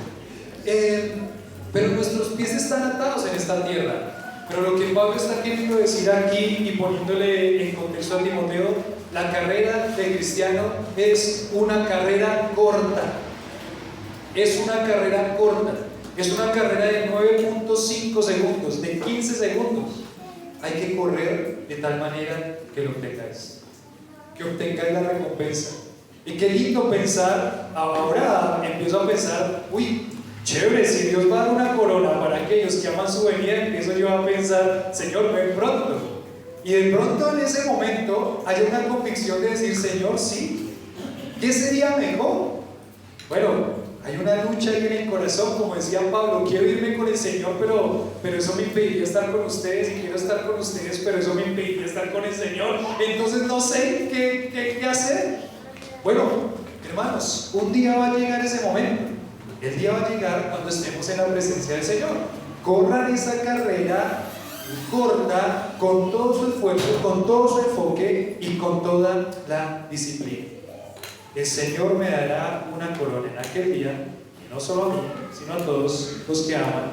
Pero nuestros pies están atados en esta tierra. Pero lo que Pablo está queriendo decir aquí, y poniéndole en contexto a Timoteo, la carrera de cristiano es una carrera corta. Es una carrera corta. Es una carrera de 9.5 segundos, de 15 segundos. Hay que correr de tal manera que lo obtengáis, que obtengáis la recompensa. Y qué lindo pensar, ahora empiezo a pensar, uy, chévere, si Dios va a dar una corona para aquellos que aman su venida, empiezo yo a pensar, Señor, ven pronto. Y de pronto en ese momento hay una convicción de decir, Señor, sí, ¿qué sería mejor? Bueno, hay una lucha ahí en el corazón, como decía Pablo, quiero irme con el Señor, pero eso me impediría estar con ustedes, y quiero estar con ustedes, pero eso me impediría estar con el Señor. Entonces no sé qué hacer. Bueno, hermanos, un día va a llegar ese momento. El día va a llegar cuando estemos en la presencia del Señor. Corran esa carrera corta con todo su esfuerzo, con todo su enfoque y con toda la disciplina. El Señor me dará una corona en aquel día, y no solo a mí, sino a todos los que aman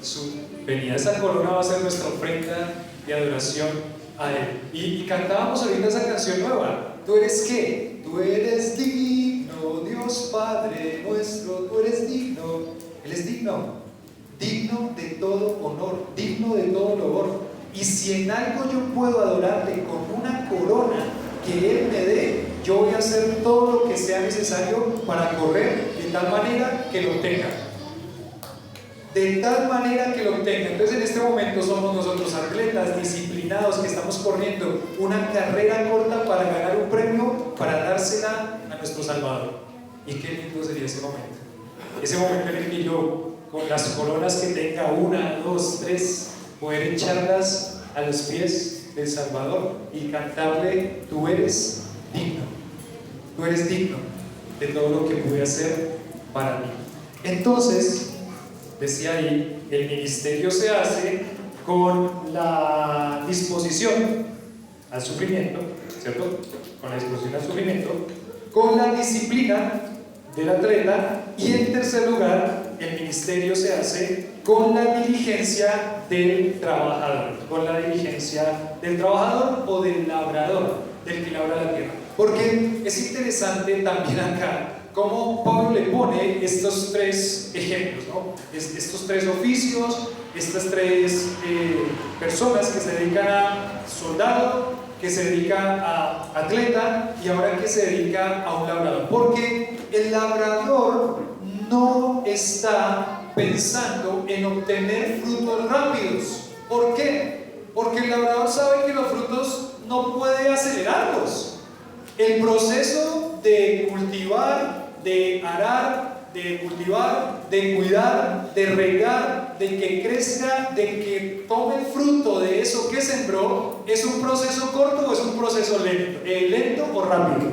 su venida. Esa corona va a ser nuestra ofrenda de adoración a Él. Y cantábamos ahorita esa canción nueva. ¿Tú eres qué? Tú eres digno, Dios Padre nuestro, tú eres digno. Él es digno, digno de todo honor, digno de todo loor. Y si en algo yo puedo adorarle con una corona que Él me dé, yo voy a hacer todo lo que sea necesario para correr de tal manera que lo obtenga. De tal manera que lo obtenga. Entonces en este momento somos nosotros atletas disciplinados que estamos corriendo una carrera corta para ganar un premio, para dársela a nuestro Salvador. Y qué lindo sería ese momento. Ese momento en el que yo, con las coronas que tenga, 1, 2, 3, poder echarlas a los pies del Salvador y cantarle, tú eres digno, tú eres digno de todo lo que pude hacer para mí. Entonces, decía ahí, el ministerio se hace con la disposición al sufrimiento, ¿cierto? Con la disposición al sufrimiento, con la disciplina del atleta, y en tercer lugar, el ministerio se hace con la diligencia del trabajador, con la diligencia del trabajador o del labrador, del que labra la tierra. Porque es interesante también acá cómo Pablo le pone estos tres ejemplos, ¿no? Estos tres oficios, estas tres personas que se dedican a soldado, que se dedica a atleta y ahora que se dedica a un labrador. Porque el labrador no está pensando en obtener frutos rápidos. ¿Por qué? Porque el labrador sabe que los frutos no puede acelerarlos. El proceso de cultivar, de arar, de cultivar, de cuidar, de regar, de que crezca, de que tome el fruto de eso que sembró, ¿es un proceso corto o es un proceso lento? ¿Lento o rápido?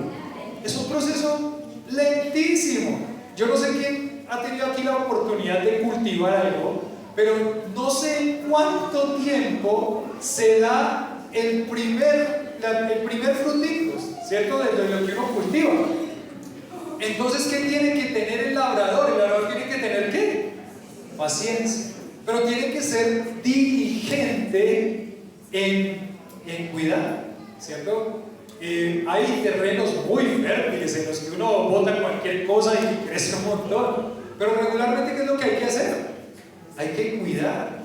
Es un proceso lentísimo. Yo no sé quién ha tenido aquí la oportunidad de cultivar algo, pero no sé cuánto tiempo se da el primer frutito, ¿cierto? De lo que uno cultiva. Entonces, ¿qué tiene que tener el labrador? El labrador tiene que tener ¿qué? Paciencia, pero tiene que ser diligente en cuidar, ¿cierto? Hay terrenos muy fértiles en los que uno bota cualquier cosa y crece un montón, pero regularmente ¿qué es lo que hay que hacer? Hay que cuidar,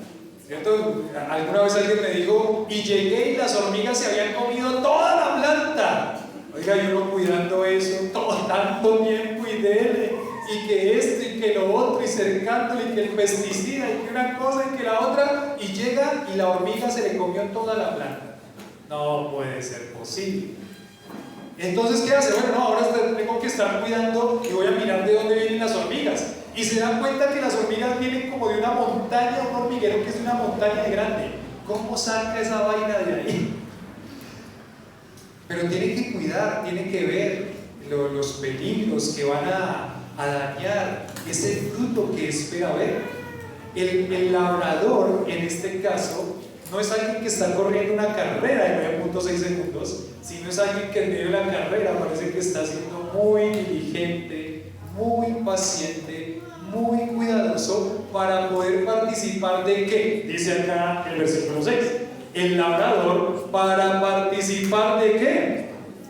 ¿cierto? Alguna vez alguien me dijo, y llegué y las hormigas se habían comido toda la planta. Oiga, yo no cuidando eso todo tanto tiempo y dele, y que esto y que lo otro, y cercándole, y que el pesticida, y que una cosa y que la otra, y llega y la hormiga se le comió toda la planta. No puede ser posible. Entonces, ¿qué hace? Bueno, no, ahora tengo que estar cuidando y voy a mirar de dónde vienen las hormigas. Y se dan cuenta que las hormigas vienen como de una montaña, un hormiguero que es de una montaña de grande. ¿Cómo saca esa vaina de ahí? Pero tiene que cuidar, tiene que ver los peligros que van a dañar ese fruto que espera ver. El labrador, en este caso, no es alguien que está corriendo una carrera de 9.6 segundos, sino es alguien que en medio de la carrera parece que está siendo muy diligente, muy paciente, muy cuidadoso para poder participar de ¿qué? Dice acá el versículo 6. El labrador, para participar de ¿qué?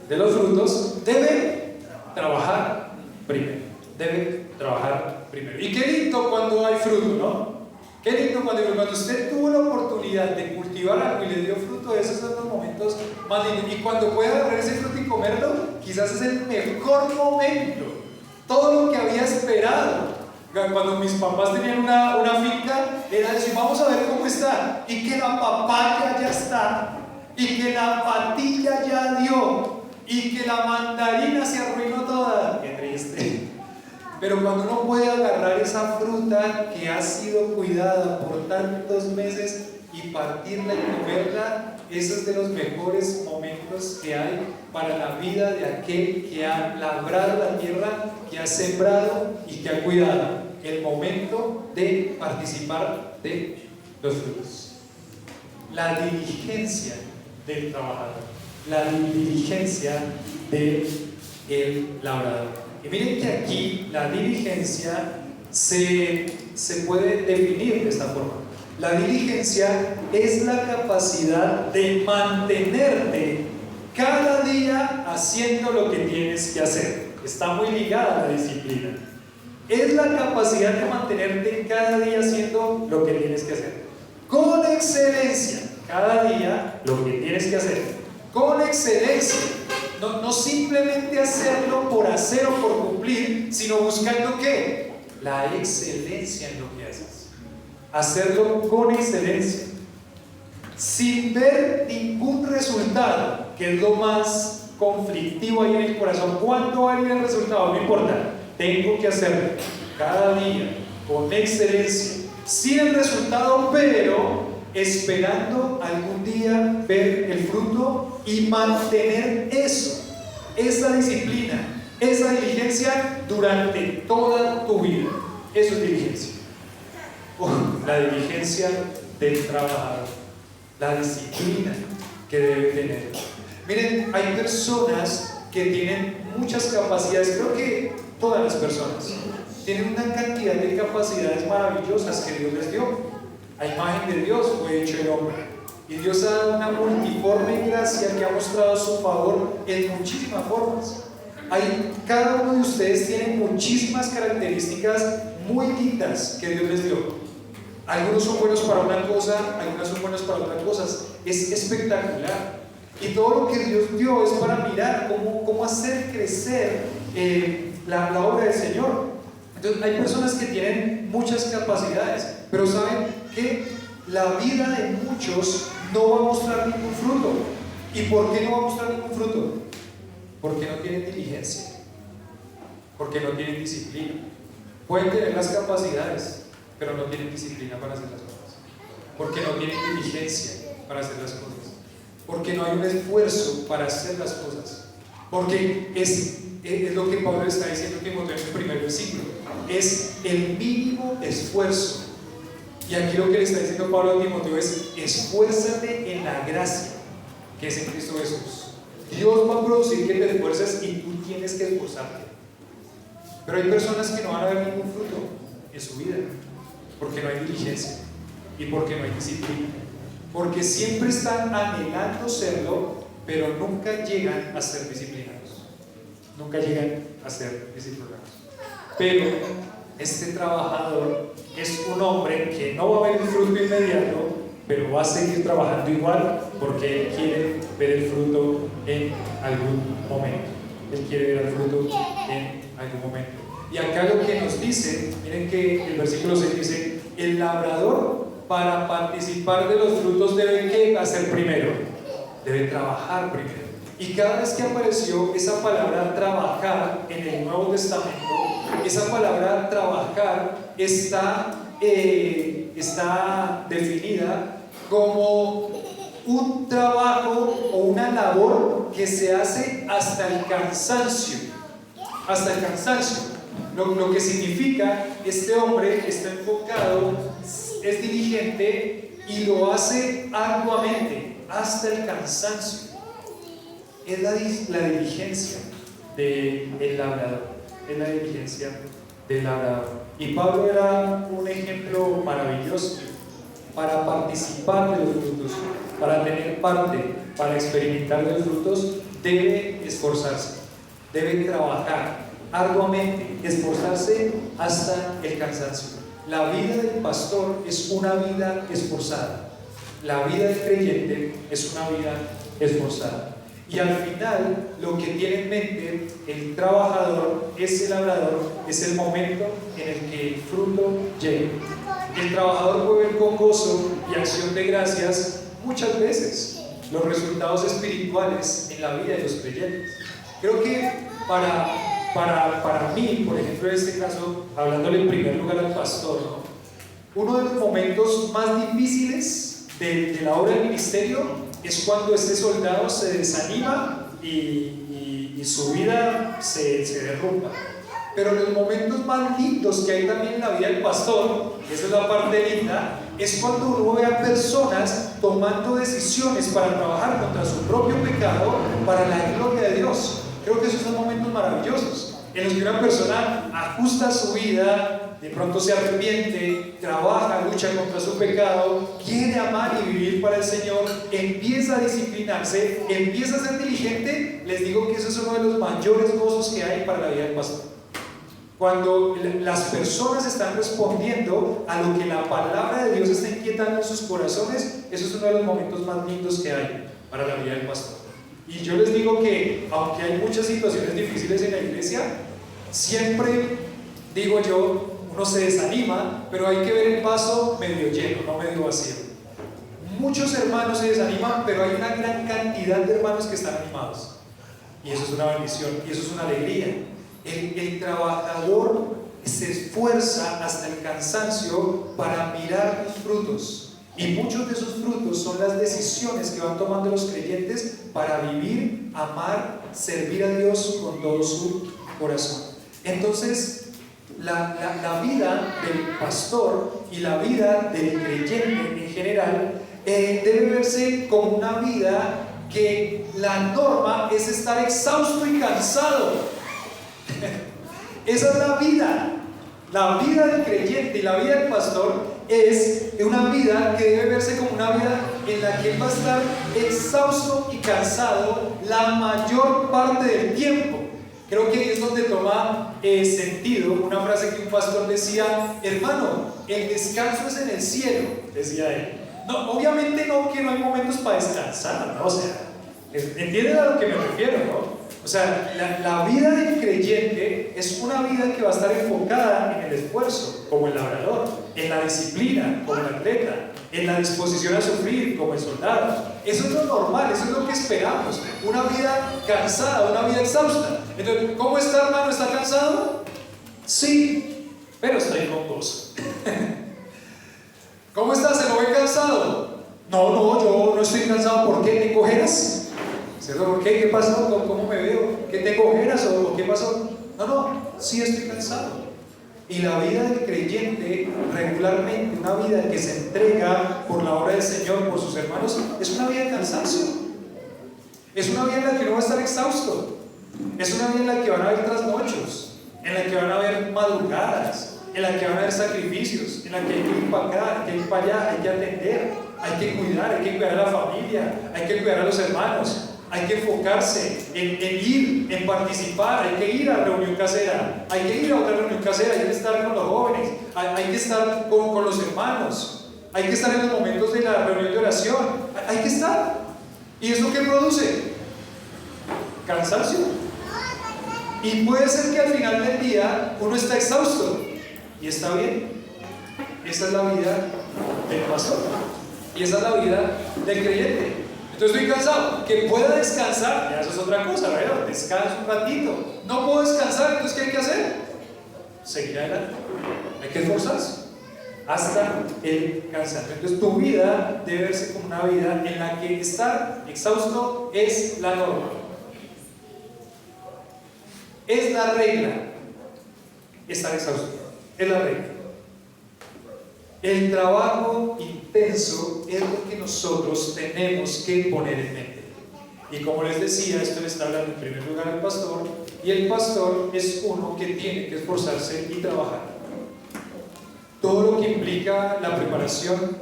De los frutos, debe trabajar primero. Debe trabajar primero. Y qué lindo cuando hay fruto, ¿no? Qué lindo cuando usted tuvo la oportunidad de cultivar algo y le dio fruto, esos son los momentos más lindos. Y cuando puede agarrar ese fruto y comerlo, quizás es el mejor momento. Todo lo que había esperado. Cuando mis papás tenían una finca, era decir, vamos a ver cómo está. Y que la papaya ya está. Y que la patilla ya dio. Y que la mandarina se arruinó toda. Qué triste. Pero cuando uno puede agarrar esa fruta que ha sido cuidada por tantos meses y partirla y comerla, eso es de los mejores momentos que hay para la vida de aquel que ha labrado la tierra, que ha sembrado y que ha cuidado. El momento de participar de los frutos. La diligencia del trabajador, la diligencia del labrador. Y miren que aquí la diligencia se puede definir de esta forma. La diligencia es la capacidad de mantenerte cada día haciendo lo que tienes que hacer. Está muy ligada a la disciplina. Es la capacidad de mantenerte cada día haciendo lo que tienes que hacer. Con excelencia, cada día lo que tienes que hacer. Con excelencia. No simplemente hacerlo por hacer o por cumplir, sino buscando ¿qué? La excelencia en lo que haces. Hacerlo con excelencia. Sin ver ningún resultado, que es lo más conflictivo ahí en el corazón. ¿Cuándo va a ir el resultado? No importa. Tengo que hacerlo cada día con excelencia, sin el resultado, pero esperando algún día ver el fruto y mantener eso, esa disciplina, esa diligencia durante toda tu vida. Eso es diligencia. La diligencia del trabajador, la disciplina que debe tener. Miren, hay personas que tienen muchas capacidades, creo que todas las personas tienen una cantidad de capacidades maravillosas que Dios les dio. A imagen de Dios fue hecho el hombre. Y Dios ha dado una multiforme gracia que ha mostrado su favor en muchísimas formas. Cada uno de ustedes tiene muchísimas características muy lindas que Dios les dio. Algunos son buenos para una cosa, algunos son buenos para otras cosas. Es espectacular. Y todo lo que Dios dio es para mirar cómo hacer crecer la obra del Señor. Entonces hay personas que tienen muchas capacidades, pero saben que la vida de muchos no va a mostrar ningún fruto. ¿Y por qué no va a mostrar ningún fruto? Porque no tienen diligencia, porque no tienen disciplina. Pueden tener las capacidades, pero no tienen disciplina para hacer las cosas, porque no tienen diligencia para hacer las cosas, porque no hay un esfuerzo para hacer las cosas, porque es lo que Pablo está diciendo en Timoteo en el primer versículo, es el mínimo esfuerzo. Y aquí lo que le está diciendo Pablo a Timoteo es: esfuérzate en la gracia que es en Cristo Jesús. Dios va a producir que te esfuerces y tú tienes que esforzarte. Pero hay personas que no van a ver ningún fruto en su vida porque no hay diligencia y porque no hay disciplina, porque siempre están anhelando serlo, pero nunca llegan a ser disciplinados. Nunca llegan a ser disciplinados. Pero este trabajador es un hombre que no va a ver el fruto inmediato, pero va a seguir trabajando igual porque él quiere ver el fruto en algún momento. Él quiere ver el fruto en algún momento. Y acá lo que nos dice, miren que el versículo 6 dice: el labrador, para participar de los frutos, debe ¿qué hacer primero? Debe trabajar primero. Y cada vez que apareció esa palabra trabajar en el Nuevo Testamento, esa palabra trabajar está definida como un trabajo o una labor que se hace hasta el cansancio. Hasta el cansancio. Lo que significa, este hombre está enfocado, es diligente y lo hace arduamente, hasta el cansancio. Es la diligencia del labrador. Es la diligencia del labrador. Y Pablo era un ejemplo maravilloso para participar de los frutos, para tener parte, para experimentar de los frutos. Debe esforzarse, debe trabajar, arduamente, esforzarse hasta el cansancio. La vida del pastor es una vida esforzada. La vida del creyente es una vida esforzada. Y al final, lo que tiene en mente el trabajador, ese labrador, es el momento en el que el fruto llegue. El trabajador puede ver con gozo y acción de gracias muchas veces los resultados espirituales en la vida de los creyentes. Creo que para mí, por ejemplo, en este caso, hablándole en primer lugar al pastor, ¿no? Uno de los momentos más difíciles de la obra del ministerio es cuando este soldado se desanima y su vida se derrumba. Pero los momentos más lindos que hay también en la vida del pastor, esa es la parte linda, es cuando uno ve a personas tomando decisiones para trabajar contra su propio pecado para la gloria de Dios. Creo que esos son momentos maravillosos en los que una persona ajusta su vida, de pronto se arrepiente, trabaja, lucha contra su pecado, quiere amar y vivir para el Señor, empieza a disciplinarse, empieza a ser diligente. Les digo que eso es uno de los mayores gozos que hay para la vida del pastor. Cuando las personas están respondiendo a lo que la palabra de Dios está inquietando en sus corazones, eso es uno de los momentos más lindos que hay para la vida del pastor. Y yo les digo que, aunque hay muchas situaciones difíciles en la iglesia, siempre, digo yo, uno se desanima, pero hay que ver el vaso medio lleno, no medio vacío. Muchos hermanos se desaniman, pero hay una gran cantidad de hermanos que están animados. Y eso es una bendición, y eso es una alegría. El trabajador se esfuerza hasta el cansancio para mirar los frutos, y muchos de esos frutos son las decisiones que van tomando los creyentes para vivir, amar, servir a Dios con todo su corazón. Entonces, la vida del pastor y la vida del creyente en general debe verse como una vida que la norma es estar exhausto y cansado. Esa es la vida. La vida del creyente y la vida del pastor es una vida que debe verse como una vida en la que él va a estar exhausto y cansado la mayor parte del tiempo. Creo que ahí es donde toma sentido una frase que un pastor decía: hermano, el descanso es en el cielo, decía él. No, obviamente no, que no hay momentos para descansar, ¿no? O sea, ¿entienden a lo que me refiero, no? O sea, la vida del creyente es una vida que va a estar enfocada en el esfuerzo, como el labrador, en la disciplina, como el atleta, en la disposición a sufrir, como el soldado. Eso es lo normal, eso es lo que esperamos. Una vida cansada, una vida exhausta. Entonces, ¿cómo está, hermano? ¿Está cansado? Sí, pero está ahí con gozo. ¿Cómo está? ¿Se lo ve cansado? No, yo no estoy cansado. ¿Por qué? ¿Tengo ojeras? ¿Por qué? ¿Qué pasó? ¿Cómo me veo? ¿Qué tengo ojeras? ¿O qué pasó? No, sí estoy cansado. Y la vida del creyente, regularmente, una vida que se entrega por la obra del Señor, por sus hermanos, es una vida de cansancio. Es una vida en la que no va a estar exhausto. Es una vida en la que van a haber trasnochos, en la que van a haber madrugadas, en la que van a haber sacrificios, en la que hay que ir para acá, hay que ir para allá, hay que atender, hay que cuidar a la familia, hay que cuidar a los hermanos. Hay que enfocarse en ir, en participar, hay que ir a la reunión casera, hay que ir a otra reunión casera, hay que estar con los jóvenes, hay que estar con los hermanos, hay que estar en los momentos de la reunión de oración, hay que estar. ¿Y eso qué produce? Cansancio. Y puede ser que al final del día uno está exhausto, y está bien. Esa es la vida del pastor, y esa es la vida del creyente. Entonces estoy cansado, que pueda descansar, ya eso es otra cosa, ¿verdad? Descanso un ratito. No puedo descansar, entonces ¿qué hay que hacer? Seguir adelante. Hay que esforzarse hasta el cansancio. Entonces tu vida debe verse como una vida en la que estar exhausto es la norma, es la regla. Estar exhausto es la regla. El trabajo intenso es lo que nosotros tenemos que poner en mente. Y como les decía, esto le está hablando en primer lugar al pastor, y el pastor es uno que tiene que esforzarse y trabajar. Todo lo que implica la preparación,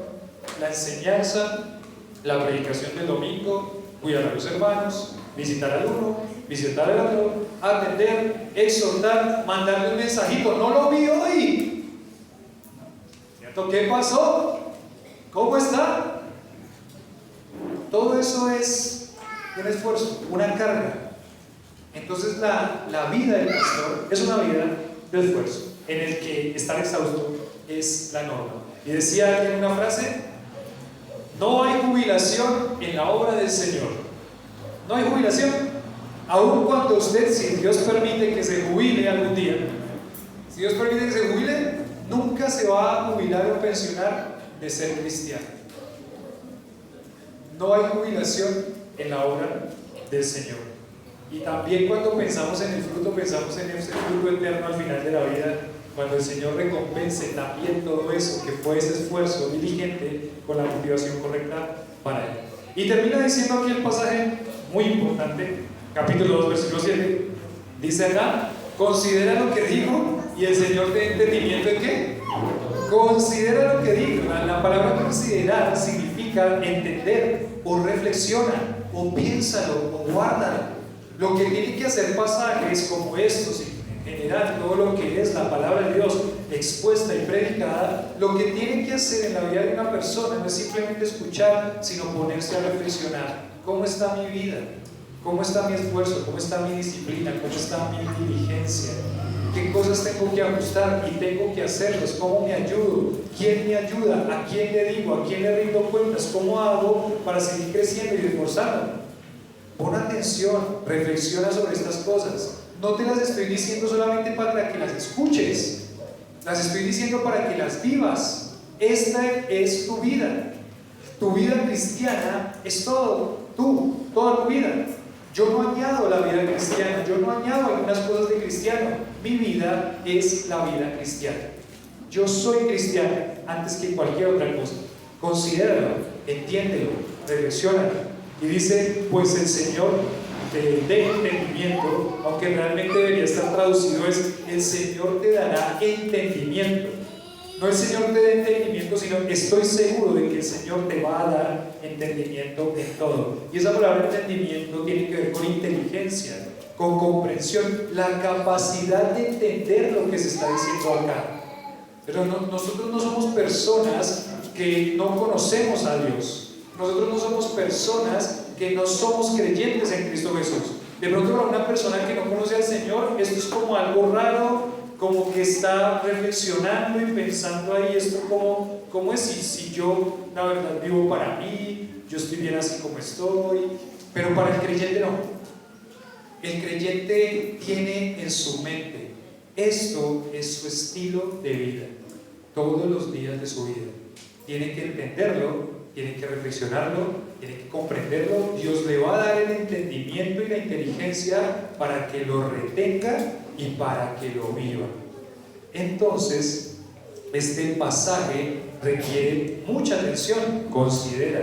la enseñanza, la predicación del domingo, cuidar a los hermanos, visitar al uno, visitar al otro, atender, exhortar, mandarle un mensajito. No lo vi hoy. ¿Cierto? ¿Qué pasó? ¿Cómo está? Todo eso es un esfuerzo, una carga. Entonces la vida del pastor es una vida de esfuerzo, en el que estar exhausto es la norma. Y decía alguien una frase: no hay jubilación en la obra del Señor. No hay jubilación. Aun cuando usted, si Dios permite que se jubile algún día, si Dios permite que se jubile, nunca se va a jubilar o pensionar de ser cristiano. No hay jubilación en la obra del Señor. Y también cuando pensamos en el fruto, pensamos en ese fruto eterno al final de la vida, cuando el Señor recompense también todo eso que fue ese esfuerzo diligente con la motivación correcta para Él. Y termina diciendo aquí el pasaje muy importante, capítulo 2, versículo 7. Dice acá: considera lo que digo y el Señor te dé entendimiento en qué. Considera lo que digo. La palabra considerar significa entender, o reflexiona, o piénsalo, o guárdalo. Lo que tiene que hacer pasajes como estos, en general todo lo que es la palabra de Dios expuesta y predicada, lo que tiene que hacer en la vida de una persona no es simplemente escuchar, sino ponerse a reflexionar. ¿Cómo está mi vida? ¿Cómo está mi esfuerzo? ¿Cómo está mi disciplina? ¿Cómo está mi diligencia? ¿Qué cosas tengo que ajustar y tengo que hacerlas? ¿Cómo me ayudo? ¿Quién me ayuda? ¿A quién le digo? ¿A quién le rindo cuentas? ¿Cómo hago para seguir creciendo y esforzándome? Pon atención, reflexiona sobre estas cosas. No te las estoy diciendo solamente para que las escuches, las estoy diciendo para que las vivas. Esta es tu vida. Tu vida cristiana es todo, toda tu vida. Yo no añado la vida cristiana, yo no añado algunas cosas de cristiano. Mi vida es la vida cristiana. Yo soy cristiano antes que cualquier otra cosa. Considéralo, entiéndelo, reflexiónalo. Y dice: pues el Señor te dé entendimiento, aunque realmente debería estar traducido es: el Señor te dará entendimiento. No el Señor te dé entendimiento, sino estoy seguro de que el Señor te va a dar entendimiento en todo. Y esa palabra entendimiento tiene que ver con inteligencia, con comprensión, la capacidad de entender lo que se está diciendo acá. Pero nosotros no somos personas que no conocemos a Dios. Nosotros no somos personas que no somos creyentes en Cristo Jesús. De pronto para una persona que no conoce al Señor, esto es como algo raro, como que está reflexionando y pensando ahí, esto como es si yo la verdad vivo para mí, yo estoy bien así como estoy. Pero para el creyente no. El creyente tiene en su mente: esto es su estilo de vida, todos los días de su vida. Tiene que entenderlo, tiene que reflexionarlo, tiene que comprenderlo. Dios le va a dar el entendimiento y la inteligencia para que lo retenga y para que lo viva. Entonces, este pasaje requiere mucha atención. Considera,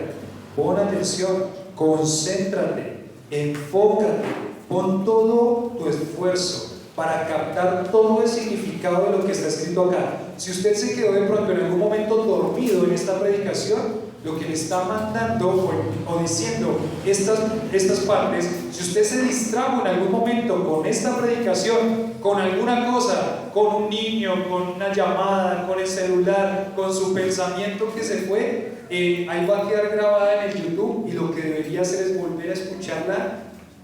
pon atención, concéntrate, enfócate, pon todo tu esfuerzo para captar todo el significado de lo que está escrito acá. Si usted se quedó de pronto en algún momento dormido en esta predicación, lo que le está mandando o diciendo estas partes, si usted se distrajo en algún momento con esta predicación, con alguna cosa, con un niño, con una llamada, con el celular, con su pensamiento que se fue, ahí va a quedar grabada en el YouTube, y lo que debería hacer es volver a escucharla,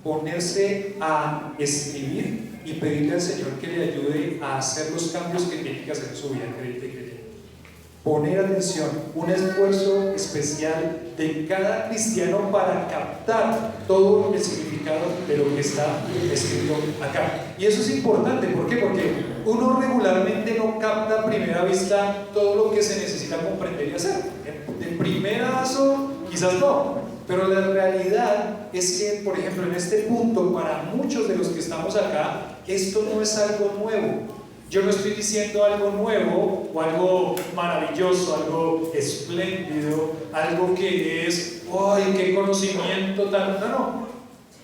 ponerse a escribir y pedirle al Señor que le ayude a hacer los cambios que tiene que hacer en su vida creyente. Poner atención, un esfuerzo especial de cada cristiano para captar todo el significado de lo que está escrito acá. Y eso es importante, ¿por qué? Porque uno regularmente no capta a primera vista todo lo que se necesita comprender y hacer. De primerazo, quizás no, pero la realidad es que, por ejemplo, en este punto, para muchos de los que estamos acá, esto no es algo nuevo. Yo no estoy diciendo algo nuevo o algo maravilloso, algo espléndido, algo que es, ¡ay, qué conocimiento tan! No.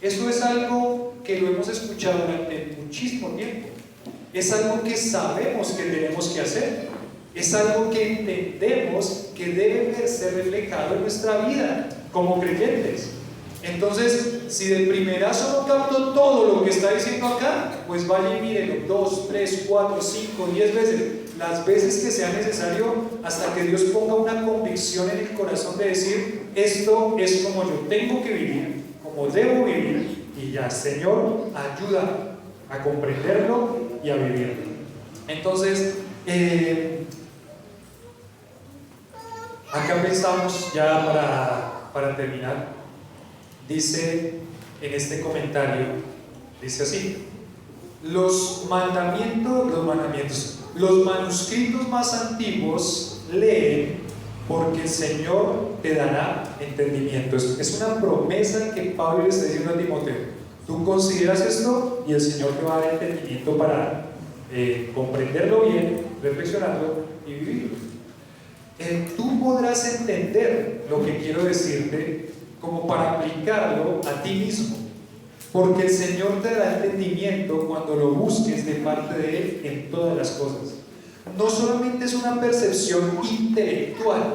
Esto es algo que lo hemos escuchado durante muchísimo tiempo. Es algo que sabemos que tenemos que hacer. Es algo que entendemos que debe ser reflejado en nuestra vida como creyentes. Entonces, si de primerazo no capto todo lo que está diciendo acá, pues vaya y mírelo 2, 3, 4, 5, 10 veces, las veces que sea necesario, hasta que Dios ponga una convicción en el corazón de decir: esto es como yo tengo que vivir, como debo vivir, y ya, Señor, ayuda a comprenderlo y a vivirlo. Entonces, acá pensamos ya para terminar, dice en este comentario, dice así: los manuscritos más antiguos leen porque el Señor te dará entendimiento. Es una promesa que Pablo le está diciendo a Timoteo: tú consideras esto y el Señor te va a dar entendimiento para comprenderlo bien, reflexionarlo y vivirlo. Tú podrás entender lo que quiero decirte como para aplicarlo a ti mismo, porque el Señor te dará entendimiento cuando lo busques de parte de Él en todas las cosas. No solamente es una percepción intelectual,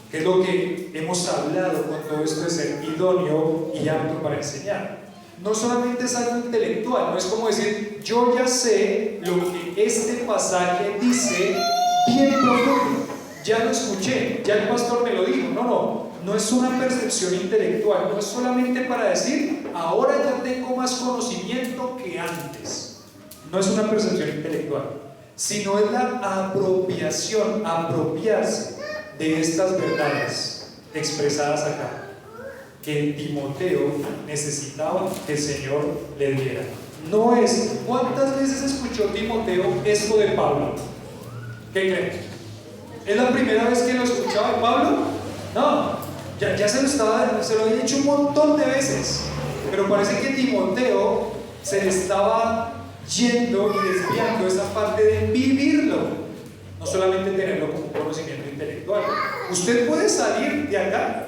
que es lo que hemos hablado con todo esto de ser idóneo y apto para enseñar. No solamente es algo intelectual, no es como decir: yo ya sé lo que este pasaje dice bien profundo, ya lo escuché, ya el pastor me lo dijo. No es una percepción intelectual, no es solamente para decir: ahora ya tengo más conocimiento que antes. No es una percepción intelectual, sino es la apropiación, apropiarse de estas verdades expresadas acá, que Timoteo necesitaba que el Señor le diera. No es: ¿cuántas veces escuchó Timoteo esto de Pablo? ¿Qué creen? ¿Es la primera vez que lo escuchaba de Pablo? No, ya se lo había dicho un montón de veces, pero parece que Timoteo se le estaba yendo y desviando esa parte de vivirlo, no solamente tenerlo como un conocimiento intelectual. Usted puede salir de acá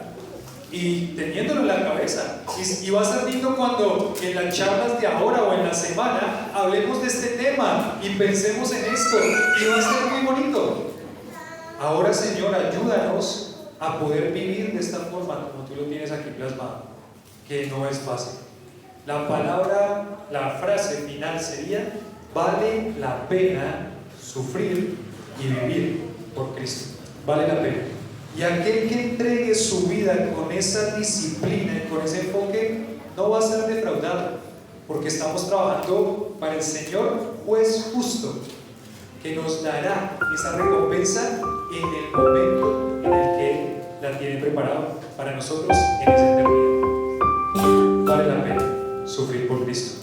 y teniéndolo en la cabeza, y va a ser lindo cuando en las charlas de ahora o en la semana hablemos de este tema y pensemos en esto, y va a ser muy bonito. Ahora, Señor, ayúdanos a poder vivir de esta forma como tú lo tienes aquí plasmado, que no es fácil. La frase final sería: vale la pena sufrir y vivir por Cristo. Vale la pena. Y aquel que entregue su vida con esa disciplina y con ese enfoque no va a ser defraudado, porque estamos trabajando para el Señor, juez justo, que nos dará esa recompensa en el momento en el que Él la tiene preparada para nosotros en esa eternidad. Vale la pena sufrir por Cristo.